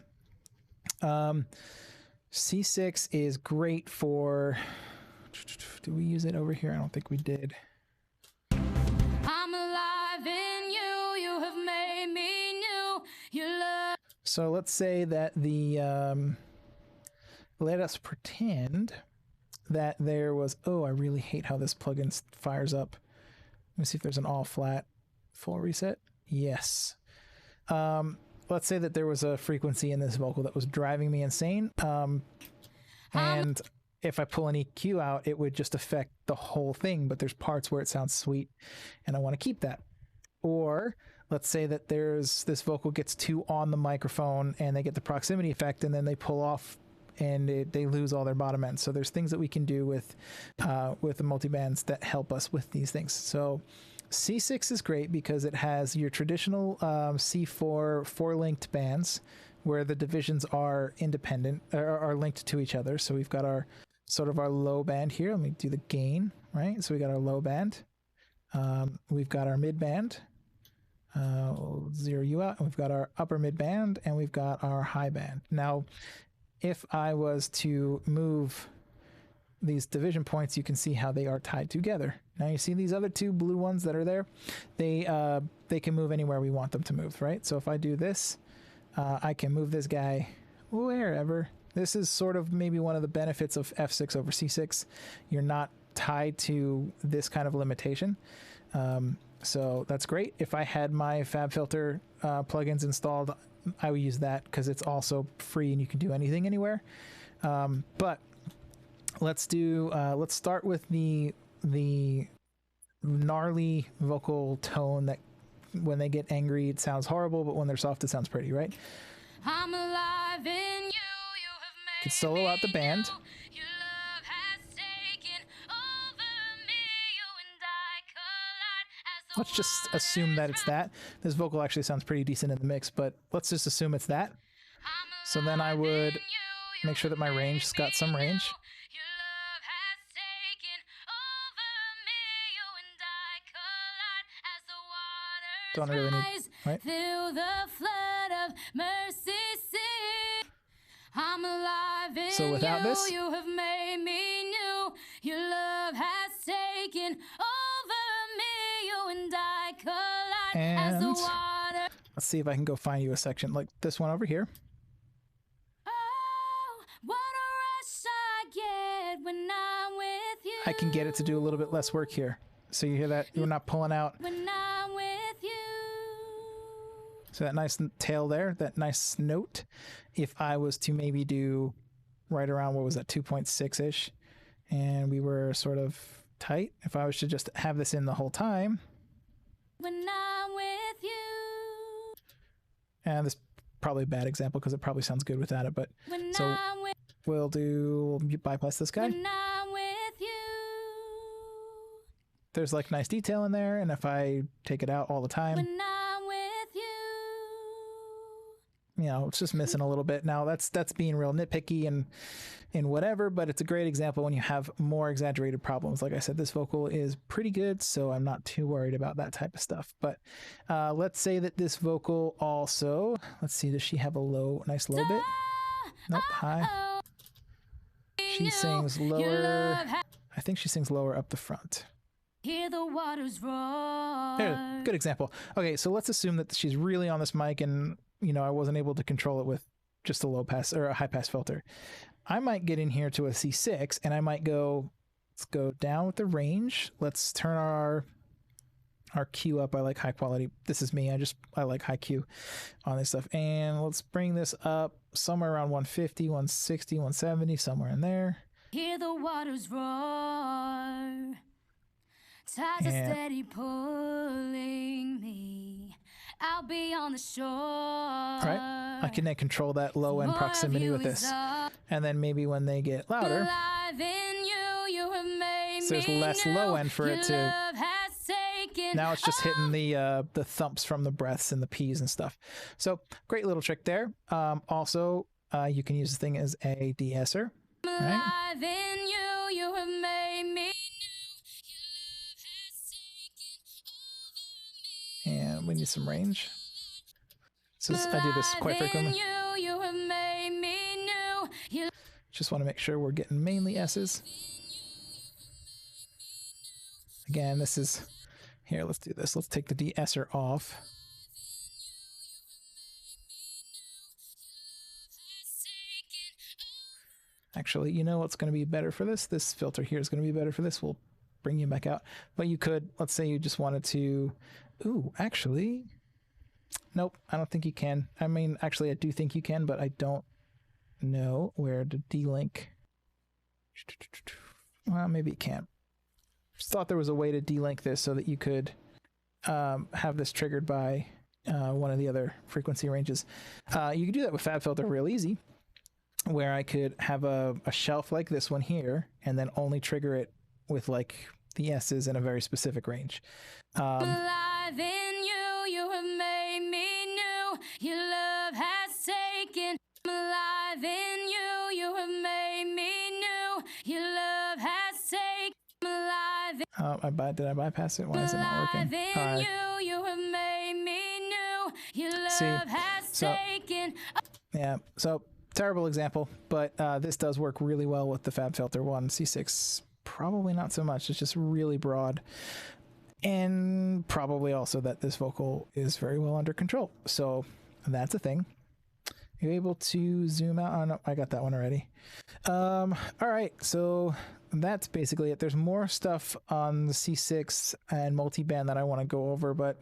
C6 is great for... Do we use it over here? I don't think we did.
I'm alive in you. You have made me new. You love...
So let's say that let us pretend that there was, oh, I really hate how this plugin fires up. Let me see if there's an all flat full reset. Yes. Let's say that there was a frequency in this vocal that was driving me insane. And if I pull an EQ out, it would just affect the whole thing, but there's parts where it sounds sweet and I want to keep that. Or let's say that this vocal gets too on the microphone and they get the proximity effect and then they pull off and they lose all their bottom end. So there's things that we can do with the multibands that help us with these things. So C6 is great because it has your traditional C4 four-linked bands where the divisions are independent, are linked to each other. So we've got our sort of our low band here. Let me do the gain, right? So we got our low band. We've got our mid band. We'll zero you out. We've got our upper mid band and we've got our high band. Now, if I was to move these division points, you can see how they are tied together. Now you see these other two blue ones that are there, they can move anywhere we want them to move, right? So if I do this, I can move this guy wherever. This is sort of maybe one of the benefits of F6 over C6. You're not tied to this kind of limitation. So that's great. If I had my FabFilter plugins installed, I would use that because it's also free and you can do anything anywhere. But let's start with the gnarly vocal tone that when they get angry it sounds horrible, but when they're soft it sounds pretty, right?
I'm alive in you. You have made
Could solo out the band.
Your love has taken over me. You and I collide as the
Let's just assume that it's that. This vocal actually sounds pretty decent in the mix, but let's just assume it's that. So then I would make sure that my range's got some range. Don't really need, right?
Through the flood of mercy, I'm alive in
So without this,
you have made me new. Your love has taken over me. You and I collide as the
and
water.
let's see if I can go find you a section like this one over here.
Oh, what a rush I get when I'm with you.
I can get it to do a little bit less work here. So you hear that? You're not pulling out.
When I'm with you.
So that nice tail there, that nice note. If I was to maybe do right around, what was that, 2.6-ish, and we were sort of tight, if I was to just have this in the whole time.
When I'm with you.
And this is probably a bad example because it probably sounds good without it, but
When
so
I'm with,
we'll bypass this guy.
when I'm with you.
There's like nice detail in there, and if I take it out all the time,
When I'm with you.
you know, it's just missing a little bit. Now that's being real nitpicky and whatever, but it's a great example when you have more exaggerated problems. Like I said, this vocal is pretty good, so I'm not too worried about that type of stuff. But let's say that this vocal also, let's see, does she have a nice low bit? Nope, high.
Oh,
She sings lower. I think she sings lower up the front.
hear the waters roar.
There, good example. Okay, so let's assume that she's really on this mic and, you know, I wasn't able to control it with just a low pass or a high pass filter. I might get in here to a C6 and I might go, let's go down with the range. Let's turn our Q up. I like high quality. This is me. I like high Q on this stuff. And let's bring this up somewhere around 150, 160, 170, somewhere in there.
Hear the waters roar. Tides are
And-
steady pulling me. I'll be on the shore.
All right. I can then control that low end proximity with this. And then maybe when they get louder,
Alive in you, you have made
so there's
me
less
new.
low end for
Your
it to.
love has taken
Now it's just hitting the thumps from the breaths and the P's and stuff. So great little trick there. Also, you can use this thing as a de-esser. Right?
alive in you, you have made me new.
And we need some range. So I do this quite frequently.
You have made me new. You
Just want to make sure we're getting mainly S's. Again, this is... Here, let's do this. Let's take the de-esser off. Actually, you know what's going to be better for this? This filter here is going to be better for this. We'll bring you back out. But you could, let's say you just wanted to... Ooh, actually... Nope, I don't think you can. I mean, actually, I do think you can, but I don't know where to de-link. Well, maybe you can't. Just thought there was a way to de-link this so that you could have this triggered by one of the other frequency ranges. You could do that with FabFilter real easy, where I could have a shelf like this one here, and then only trigger it with like the S's in a very specific range.
alive in you, you have made me new. Your love has taken. Alive in you, you have made me new. Your love has taken. Alive
Did I bypass it? Why is it not
alive
working?
in you, you have made me Your
See,
love has
so
taken.
yeah, so terrible example, but this does work really well with the FabFilter 1. C6 probably not so much. It's just really broad, and probably also that this vocal is very well under control. So that's a thing. You're able to zoom out. Oh no, I got that one already. All right, so that's basically it. There's more stuff on the C6 and multiband that I want to go over, but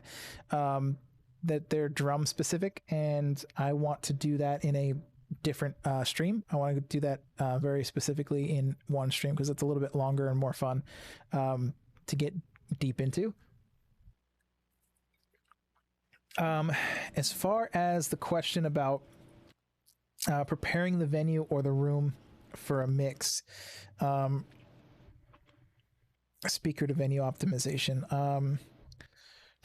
that they're drum specific, and I want to do that in a different stream. I want to do that very specifically in one stream because it's a little bit longer and more fun to get deep into. As far as the question about preparing the venue or the room for a mix, speaker to venue optimization.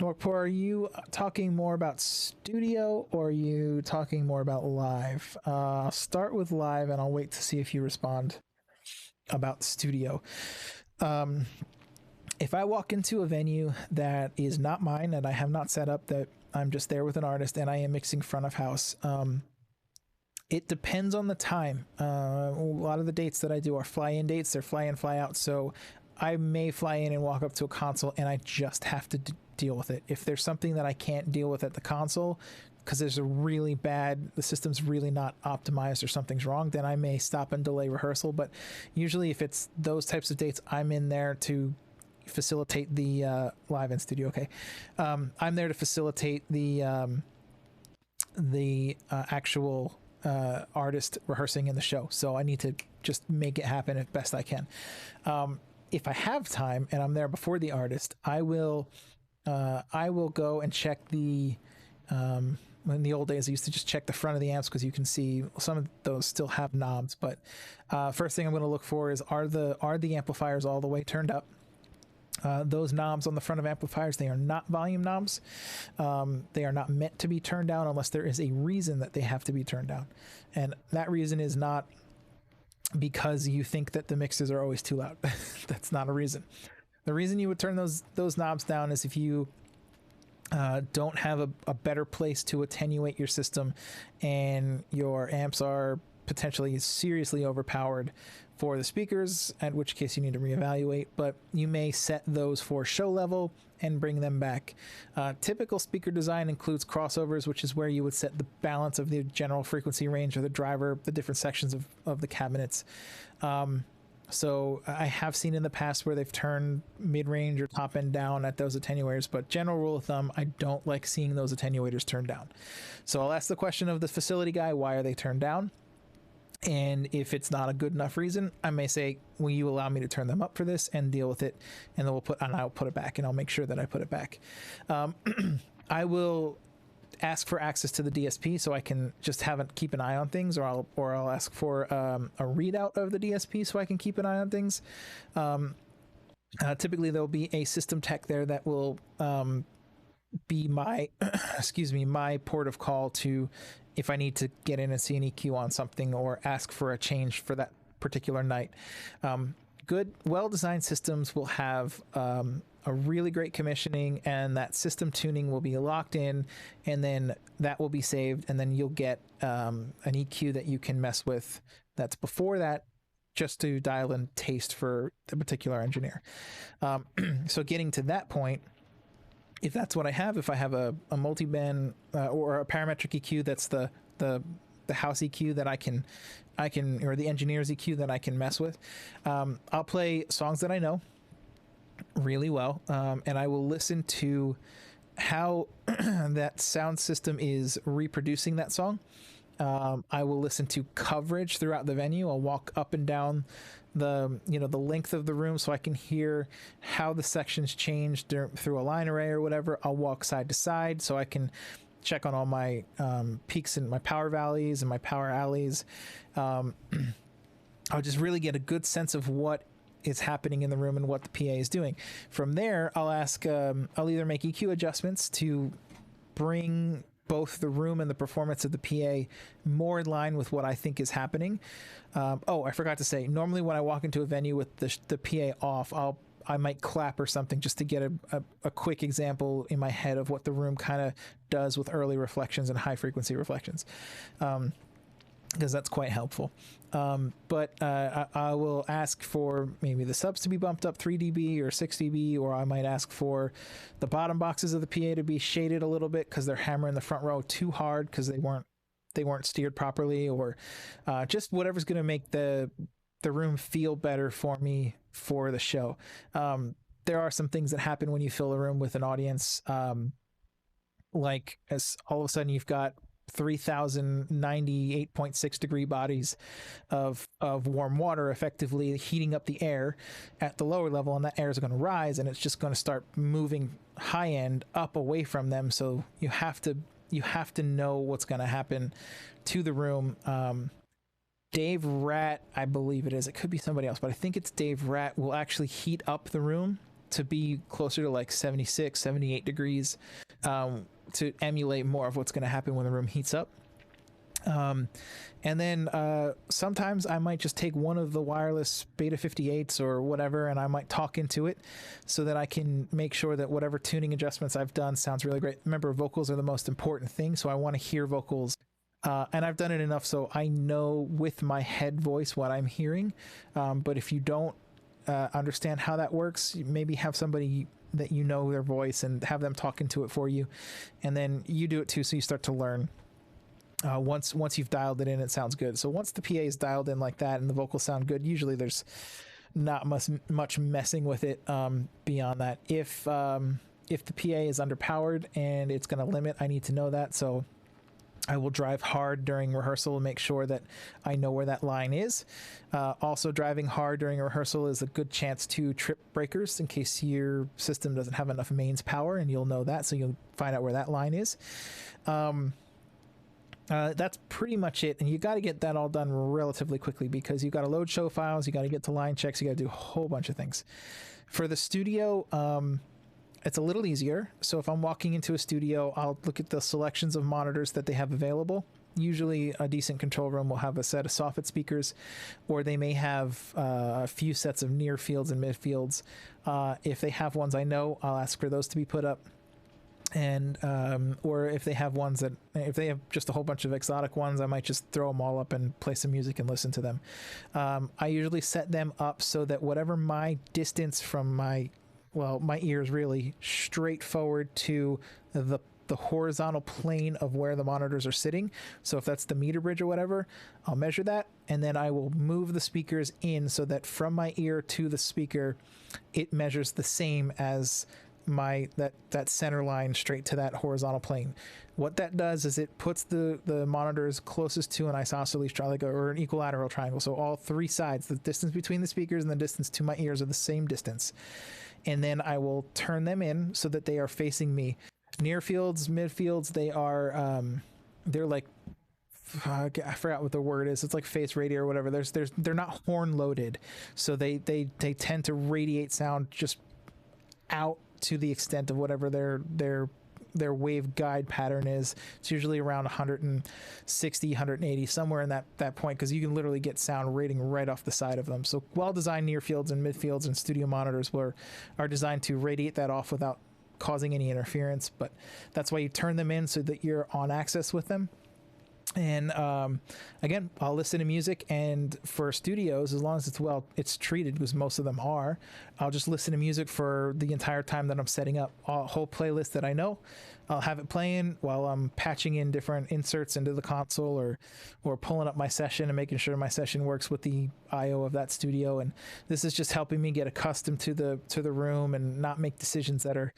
Norpor, are you talking more about studio or are you talking more about live? I'll start with live and I'll wait to see if you respond about studio. If I walk into a venue that is not mine and I have not set up, that I'm just there with an artist and I am mixing front of house, it depends on the time. A lot of the dates that I do are fly-in dates. They're fly-in, fly-out. So I may fly in and walk up to a console and I just have to deal with it. If there's something that I can't deal with at the console because there's a really bad, the system's really not optimized or something's wrong, then I may stop and delay rehearsal. But usually if it's those types of dates, I'm in there to facilitate the live in studio. Okay. I'm there to facilitate the actual artist rehearsing in the show. So I need to just make it happen as best I can. If I have time and I'm there before the artist, I will go and check the, in the old days, I used to just check the front of the amps because you can see some of those still have knobs. But first thing I'm going to look for is are the amplifiers all the way turned up? Those knobs on the front of amplifiers, they are not volume knobs. They are not meant to be turned down unless there is a reason that they have to be turned down. And that reason is not because you think that the mixes are always too loud. That's not a reason. The reason you would turn those knobs down is if you don't have a better place to attenuate your system and your amps are potentially seriously overpowered for the speakers, at which case you need to reevaluate, but you may set those for show level and bring them back. Typical speaker design includes crossovers, which is where you would set the balance of the general frequency range or the driver, the different sections of the cabinets. So I have seen in the past where they've turned mid-range or top end down at those attenuators, but general rule of thumb, I don't like seeing those attenuators turned down. So I'll ask the question of the facility guy, why are they turned down? And if it's not a good enough reason, I may say, will you allow me to turn them up for this and deal with it? And then I'll put it back and I'll make sure that I put it back. I will ask for access to the DSP so I can just keep an eye on things, or I'll ask for a readout of the DSP so I can keep an eye on things. Typically there'll be a system tech there that will be my, my port of call to if I need to get in and see an EQ on something or ask for a change for that particular night. Good, well-designed systems will have a really great commissioning, and that system tuning will be locked in, and then that will be saved, and then you'll get an EQ that you can mess with that's before that, just to dial in taste for the particular engineer. So getting to that point, if that's what I have, if I have a multi-band or a parametric EQ, that's the house EQ that I can, or the engineer's EQ that I can mess with, I'll play songs that I know really well, and I will listen to how that sound system is reproducing that song. I will listen to coverage throughout the venue. I'll walk up and down the length of the room so I can hear how the sections change through a line array or whatever. I'll walk side to side so I can check on all my peaks and my power valleys and my power alleys. I'll just really get a good sense of what is happening in the room and what the PA is doing. From there, I'll either make EQ adjustments to bring both the room and the performance of the PA more in line with what I think is happening. I forgot to say, normally when I walk into a venue with the PA off, I might clap or something just to get a quick example in my head of what the room kind of does with early reflections and high frequency reflections, because that's quite helpful. But I will ask for maybe the subs to be bumped up 3 dB or 6 dB, or I might ask for the bottom boxes of the PA to be shaded a little bit because they're hammering the front row too hard because they weren't steered properly, or just whatever's going to make the room feel better for me for the show. There are some things that happen when you fill a room with an audience, like as all of a sudden you've got 3,098.6 degree bodies of warm water effectively heating up the air at the lower level, and that air is going to rise and it's just going to start moving high end up away from them. So you have to know what's going to happen to the room. Dave Rat, I believe it is, it could be somebody else, but I think it's Dave Rat, will actually heat up the room to be closer to like 76, 78 degrees, to emulate more of what's going to happen when the room heats up. And then sometimes I might just take one of the wireless Beta 58s or whatever, and I might talk into it so that I can make sure that whatever tuning adjustments I've done sounds really great. Remember, vocals are the most important thing, so I want to hear vocals. And I've done it enough so I know with my head voice what I'm hearing. But if you don't understand how that works, maybe have somebody that you know their voice and have them talk into it for you, and then you do it too, so you start to learn. Once you've dialed it in, it sounds good. So once the PA is dialed in like that and the vocals sound good, usually there's not much messing with it beyond that. If the PA is underpowered and it's going to limit, I need to know that. So I will drive hard during rehearsal and make sure that I know where that line is. Also, driving hard during a rehearsal is a good chance to trip breakers in case your system doesn't have enough mains power, and you'll know that, so you'll find out where that line is. That's pretty much it, and you got to get that all done relatively quickly because you've got to load show files, you got to get to line checks, you got to do a whole bunch of things. For the studio, it's a little easier. So if I'm walking into a studio, I'll look at the selections of monitors that they have available. Usually a decent control room will have a set of soffit speakers, or they may have a few sets of near fields and mid fields. If they have ones I know, I'll ask for those to be put up. And or if they have just a whole bunch of exotic ones, I might just throw them all up and play some music and listen to them. I usually set them up so that whatever my distance from my ears really straight forward to the horizontal plane of where the monitors are sitting. So if that's the meter bridge or whatever, I'll measure that, and then I will move the speakers in so that from my ear to the speaker, it measures the same as that center line straight to that horizontal plane. What that does is it puts the monitors closest to an isosceles triangle or an equilateral triangle. So all three sides, the distance between the speakers and the distance to my ears, are the same distance. And then I will turn them in so that they are facing me. Near fields, mid fields, they're like, I forgot what the word is. It's like face radio or whatever. They're not horn loaded, so they tend to radiate sound just out to the extent of whatever their wave guide pattern is. It's usually around 160, 180, somewhere in that point, because you can literally get sound rating right off the side of them. So well-designed near fields and mid fields and studio monitors are designed to radiate that off without causing any interference, but that's why you turn them in so that you're on access with them. And again, I'll listen to music, and for studios, as long as it's treated, because most of them are, I'll just listen to music for the entire time that I'm setting up a whole playlist that I know. I'll have it playing while I'm patching in different inserts into the console or pulling up my session and making sure my session works with the IO of that studio. And this is just helping me get accustomed to the room and not make decisions that are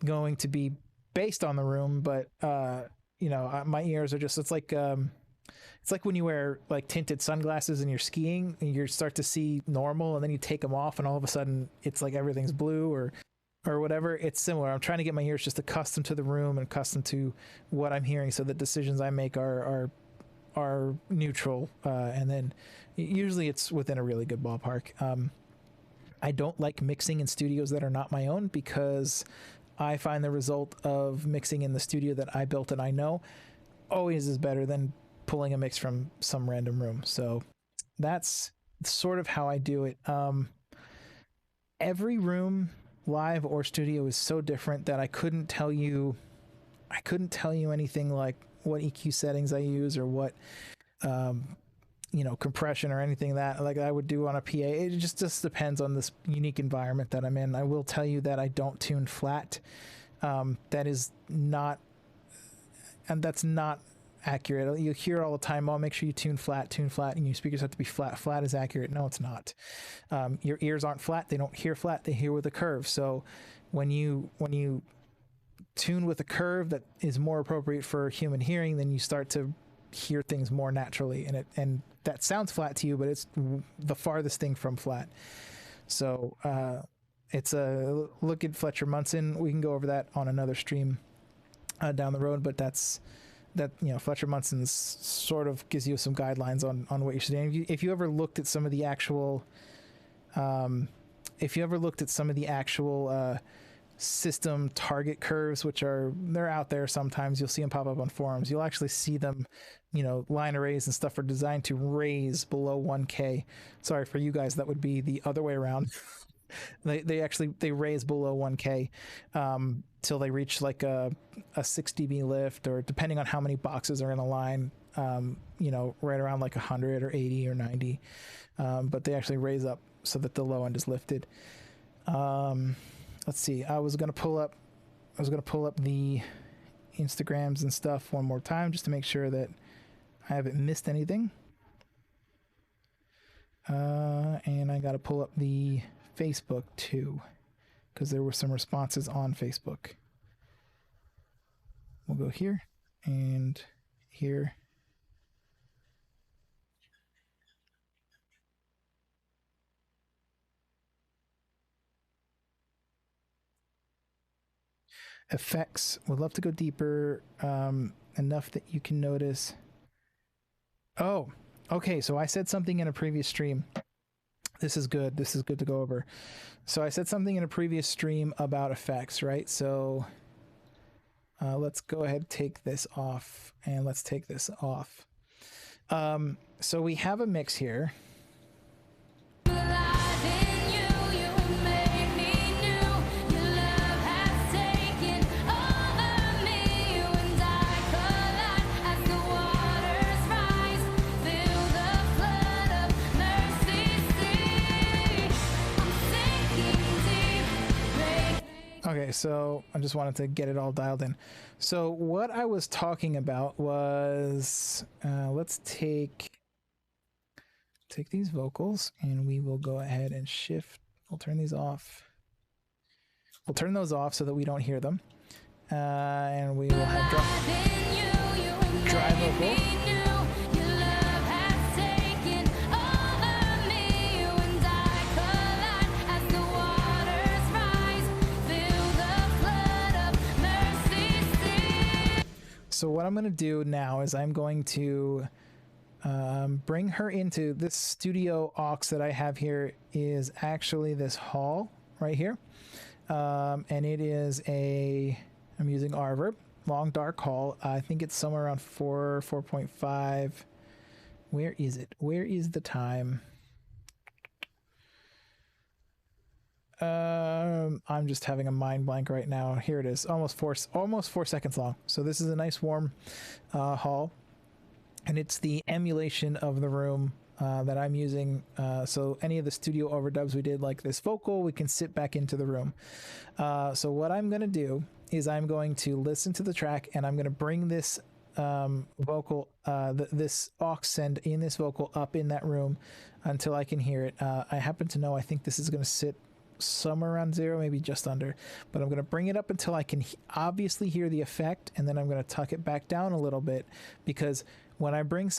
going to be based on the room, but my ears are just, it's like when you wear like tinted sunglasses and you're skiing and you start to see normal, and then you take them off and all of a sudden it's like everything's blue or whatever. It's similar. I'm trying to get my ears just accustomed to the room and accustomed to what I'm hearing so that decisions I make are neutral. And then usually it's within a really good ballpark. I don't like mixing in studios that are not my own, because I find the result of mixing in the studio that I built and I know always is better than pulling a mix from some random room. So that's sort of how I do it. every room, live or studio, is so different that I couldn't tell you anything like what EQ settings I use or what compression or anything that like I would do on a PA. It just depends on this unique environment that I'm in. I will tell you that I don't tune flat. That is not, and that's not accurate. You hear all the time, oh, make sure you tune flat, and your speakers have to be flat. Flat is accurate. No, it's not. Your ears aren't flat. They don't hear flat. They hear with a curve. So when you tune with a curve that is more appropriate for human hearing, then you start to hear things more naturally, and that sounds flat to you, but it's the farthest thing from flat. So it's a look at Fletcher Munson. We can go over that on another stream down the road, but Fletcher Munson's sort of gives you some guidelines on what you should do. If you ever looked at some of the actual system target curves, which they're out there sometimes, you'll see them pop up on forums. You'll actually see them, line arrays and stuff are designed to raise below 1K. Sorry for you guys, that would be the other way around. they raise below 1K till they reach like a 6 dB lift, or depending on how many boxes are in a line, right around like 100 or 80 or 90. But they actually raise up so that the low end is lifted. Let's see. I was gonna pull up the Instagrams and stuff one more time just to make sure that I haven't missed anything. And I gotta pull up the Facebook too, because there were some responses on Facebook. We'll go here and here. Effects. Would love to go deeper, enough that you can notice. Oh, okay. So I said something in a previous stream. This is good. This is good to go over. So I said something in a previous stream about effects, right? So let's go ahead and take this off, and let's take this off. So we have a mix here. Okay, so I just wanted to get it all dialed in. So what I was talking about was, let's take these vocals, and we will go ahead and shift. We'll turn these off. We'll turn those off so that we don't hear them. And we will have dry vocal. So what I'm going to do now is I'm going to bring her into this studio aux that I have here. Is actually this hall right here. And it is I'm using Arverb, long dark hall. I think it's somewhere around 4.5. Where is it? Where is the time? I'm just having a mind blank right now. Here it is, almost 4 seconds long. So this is a nice warm hall, and it's the emulation of the room that I'm using. So any of the studio overdubs we did, like this vocal, we can sit back into the room. So what I'm going to do is I'm going to listen to the track, and I'm going to bring this vocal, this aux send in this vocal up in that room until I can hear it. I happen to know, I think this is going to sit somewhere around 0, maybe just under, but I'm going to bring it up until I can obviously hear the effect, and then I'm going to tuck it back down a little bit, because when I bring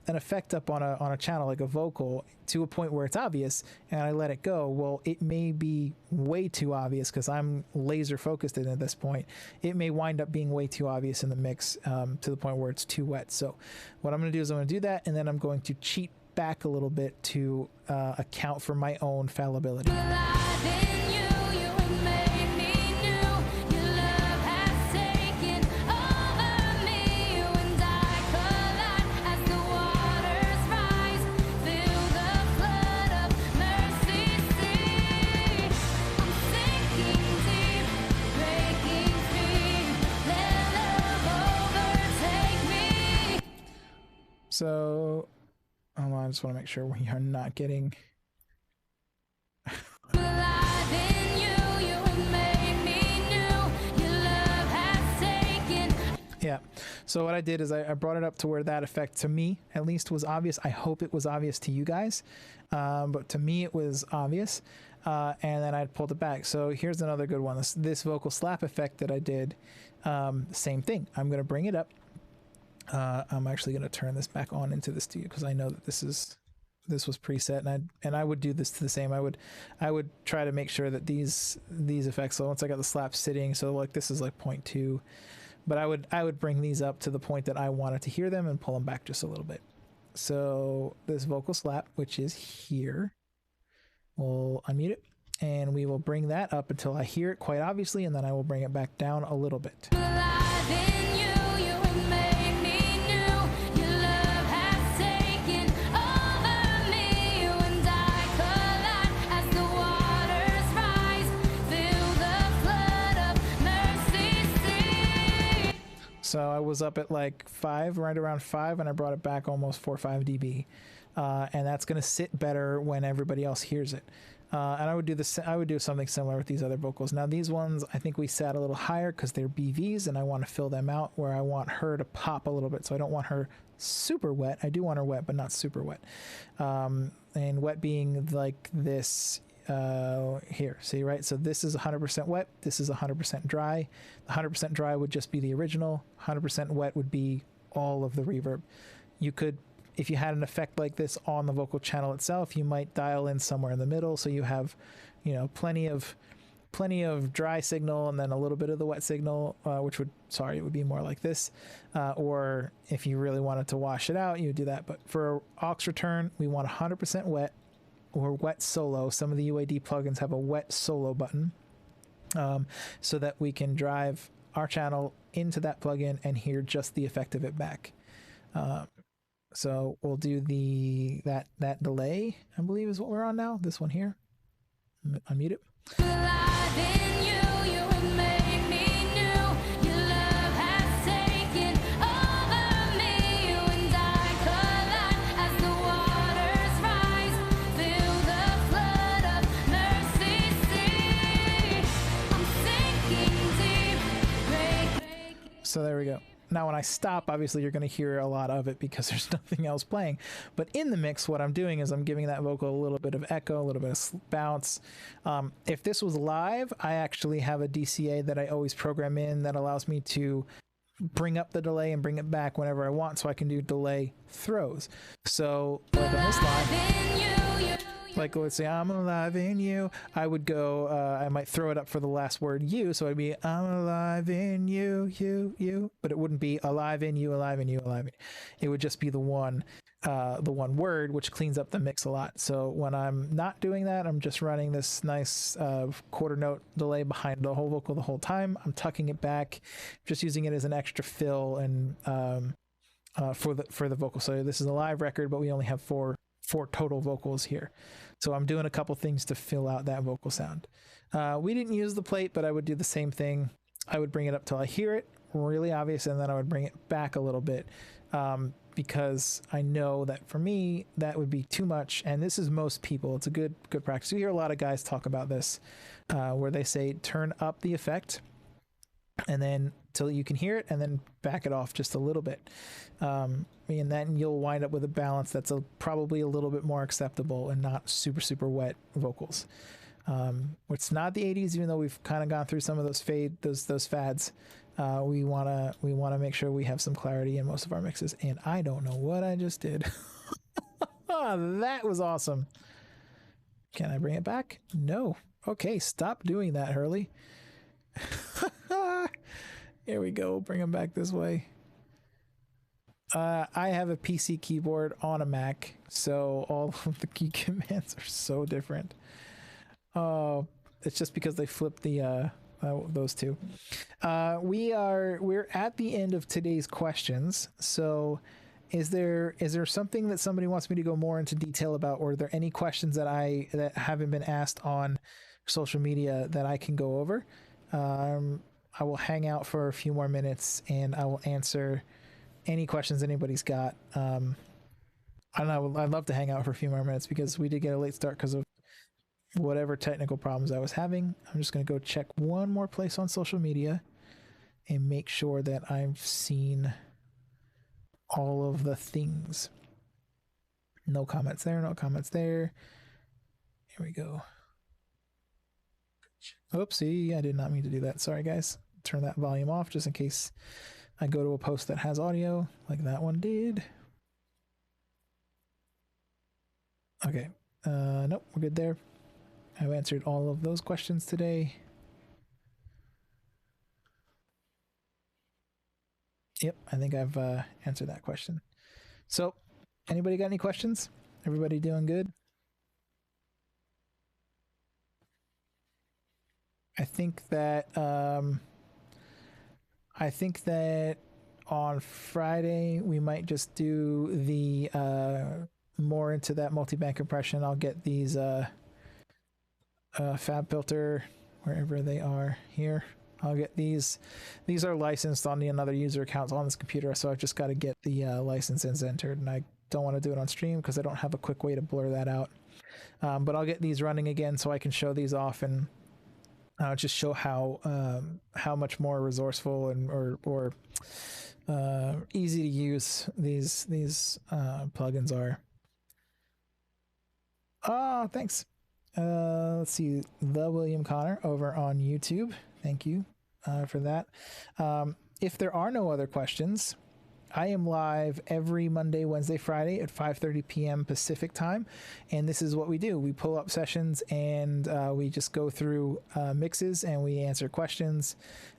an effect up on a channel like a vocal to a point where it's obvious and I let it go, well, it may be way too obvious because I'm laser focused in at this point. It may wind up being way too obvious in the mix, to the point where it's too wet. So what I'm going to do is I'm going to do that, and then I'm going to cheat back a little bit to account for my own fallibility. So, hold on, I just want to make sure we are not getting.
Alive in you, you have made me new. Your love has taken.
Yeah. So what I did is I brought it up to where that effect to me at least was obvious. I hope it was obvious to you guys, but to me it was obvious. And then I pulled it back. So here's another good one. This vocal slap effect that I did, same thing. I'm going to bring it up. I'm actually going to turn this back on into the studio because I know that this was preset, and I would do this to the same. I would try to make sure that these effects. So once I got the slap sitting, so like this is like 0.2, but I would bring these up to the point that I wanted to hear them and pull them back just a little bit. So this vocal slap, which is here, we'll unmute it, and we will bring that up until I hear it quite obviously, and then I will bring it back down a little bit.
Alive in you, you have made me new. Your love has taken over me. You and I collide as the waters rise. Feel the flood of mercy see.
So I was up at like 5, right around 5, and I brought it back almost 4 or 5 dB, and that's going to sit better when everybody else hears it. And I would do this. I would do something similar with these other vocals. Now these ones, I think we sat a little higher because they're BVs, and I want to fill them out where I want her to pop a little bit. So I don't want her super wet. I do want her wet, but not super wet. And wet being like this here. See, right? So this is 100% wet. This is 100% dry. The 100% dry would just be the original. 100% wet would be all of the reverb. You could, if you had an effect like this on the vocal channel itself, you might dial in somewhere in the middle, so you have, you know, plenty of dry signal and then a little bit of the wet signal, which would, sorry, it would be more like this. Or if you really wanted to wash it out, you would do that. But for aux return, we want 100% wet or wet solo. Some of the UAD plugins have a wet solo button, so that we can drive our channel into that plugin and hear just the effect of it back. So we'll do that delay, I believe is what we're on now. This one here. Unmute it.
Alive in you, you have made me new. Your love has taken over me. You and I collide as the waters rise. Feel the flood of mercy see. I'm sinking deep.
So there we go. Now when I stop, obviously you're going to hear a lot of it because there's nothing else playing. But in the mix, what I'm doing is I'm giving that vocal a little bit of echo, a little bit of bounce. If this was live, I actually have a DCA that I always program in that allows me to bring up the delay and bring it back whenever I want, so I can do delay throws. So like on this line, like let's say I'm alive in you, I would go, I might throw it up for the last word you, so it'd be I'm alive in you, you, but it wouldn't be alive in you, alive in you, alive in you. It would just be the one word, which cleans up the mix a lot. So when I'm not doing that, I'm just running this nice quarter note delay behind the whole vocal the whole time. I'm tucking it back, just using it as an extra fill and for the vocal. So this is a live record, but we only have four total vocals here. So I'm doing a couple things to fill out that vocal sound. We didn't use the plate, but I would do the same thing. I would bring it up till I hear it really obvious, and then I would bring it back a little bit, because I know that for me that would be too much. And this is most people. It's a good practice. We hear a lot of guys talk about this, where they say turn up the effect and then till you can hear it, and then back it off just a little bit. And then you'll wind up with a balance that's probably a little bit more acceptable and not super wet vocals. It's not the 80s, even though we've kind of gone through some of those fads. We want to make sure we have some clarity in most of our mixes. And I don't know what I just did. That was awesome. Can I bring it back? No. Okay, stop doing that, Hurley. Here we go. Bring them back this way. I have a PC keyboard on a Mac, so all of the key commands are so different. Oh, it's just because they flipped the those two. We're at the end of today's questions. So is there something that somebody wants me to go more into detail about, or are there any questions that haven't been asked on social media that I can go over? I will hang out for a few more minutes and I will answer any questions anybody's got. I don't know. I'd love to hang out for a few more minutes because we did get a late start because of whatever technical problems I was having. I'm just going to go check one more place on social media and make sure that I've seen all of the things. No comments there, no comments there. Here we go. Oopsie, I did not mean to do that. Sorry, guys. Turn that volume off just in case I go to a post that has audio like that one did. Okay. Nope, we're good there. I've answered all of those questions today. Yep, I think I've answered that question. So, anybody got any questions? Everybody doing good? I think that on Friday we might just do the more into that multi-band compression. I'll get these FabFilter wherever they are here. I'll get these. These are licensed on the another user accounts on this computer, so I've just got to get the licenses entered, and I don't want to do it on stream because I don't have a quick way to blur that out. But I'll get these running again so I can show these off and just show how much more resourceful and or easy to use these plugins are. Oh, thanks. Let's see, the William Connor over on YouTube. Thank you for that. If there are no other questions, I am live every Monday, Wednesday, Friday at 5:30 p.m. Pacific time, and this is what we do. We pull up sessions and we just go through mixes and we answer questions,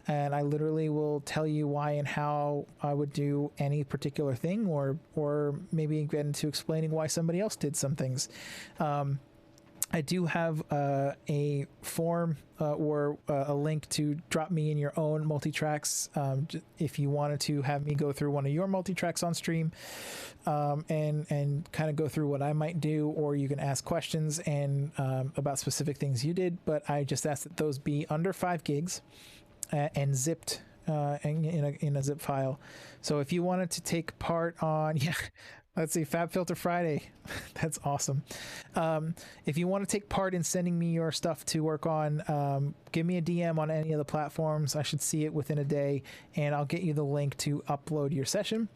and I literally will tell you why and how I would do any particular thing, or maybe get into explaining why somebody else did some things. I do have a form or a link to drop me in your own multi-tracks if you wanted to have me go through one of your multi-tracks on stream and kind of go through what I might do, or you can ask questions and about specific things you did, but I just ask that those be under 5 gigs and zipped in a zip file. So if you wanted to take part on let's see, FabFilter Friday. That's awesome. If you want to take part in sending me your stuff to work on, give me a DM on any of the platforms. I should see it within a day, and I'll get you the link to upload your session.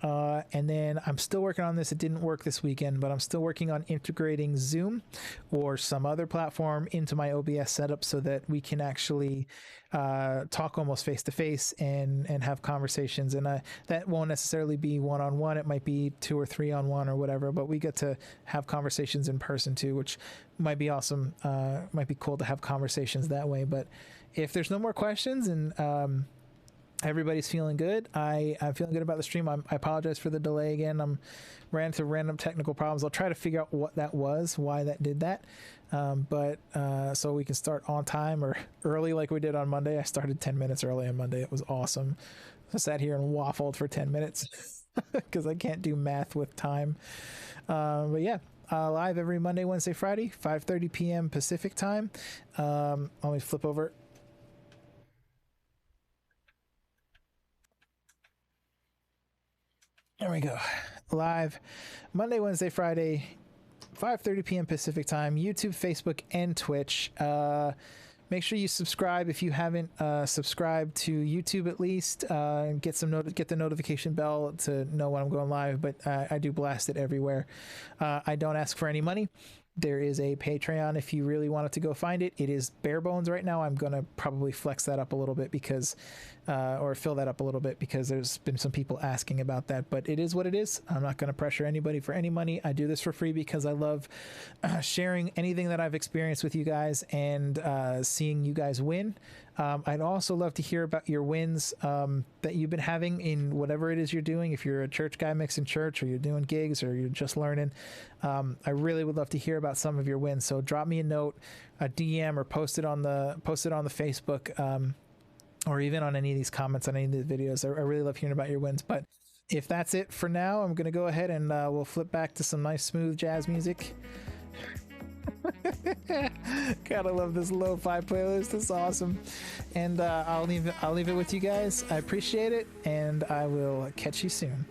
And then I'm still working on this. It didn't work this weekend, but I'm still working on integrating Zoom or some other platform into my OBS setup so that we can actually talk almost face to face and have conversations. And that won't necessarily be one-on-one. It might be 2 or 3 on 1 or whatever, but we get to have conversations in person too, which might be awesome. Might be cool to have conversations that way. But if there's no more questions and everybody's feeling good, I'm feeling good about the stream. I apologize for the delay again. Ran into random technical problems. I'll try to figure out what that was, why that did that. But so we can start on time or early like we did on Monday. I started 10 minutes early on Monday. It was awesome. I sat here and waffled for 10 minutes because I can't do math with time. But yeah, live every Monday, Wednesday, Friday, 5:30 p.m. Pacific time. Let me flip over. There we go. Live Monday, Wednesday, Friday, 5:30 p.m. Pacific time, YouTube, Facebook, and Twitch. Make sure you subscribe if you haven't subscribed to YouTube at least. Get the notification bell to know when I'm going live, but I do blast it everywhere. I don't ask for any money. There is a Patreon if you really wanted to go find it. It is bare bones right now. I'm going to probably flex that up a little bit because, or fill that up a little bit because there's been some people asking about that, but it is what it is. I'm not going to pressure anybody for any money. I do this for free because I love sharing anything that I've experienced with you guys and seeing you guys win. I'd also love to hear about your wins that you've been having in whatever it is you're doing. If you're a church guy mixing church, or you're doing gigs, or you're just learning, I really would love to hear about some of your wins. So drop me a note, a DM, or post it on the Facebook, or even on any of these comments on any of the videos. I really love hearing about your wins. But if that's it for now, I'm going to go ahead and we'll flip back to some nice smooth jazz music. Gotta love this lo-fi playlist. It's awesome. And I'll leave it with you guys. I appreciate it, and I will catch you soon.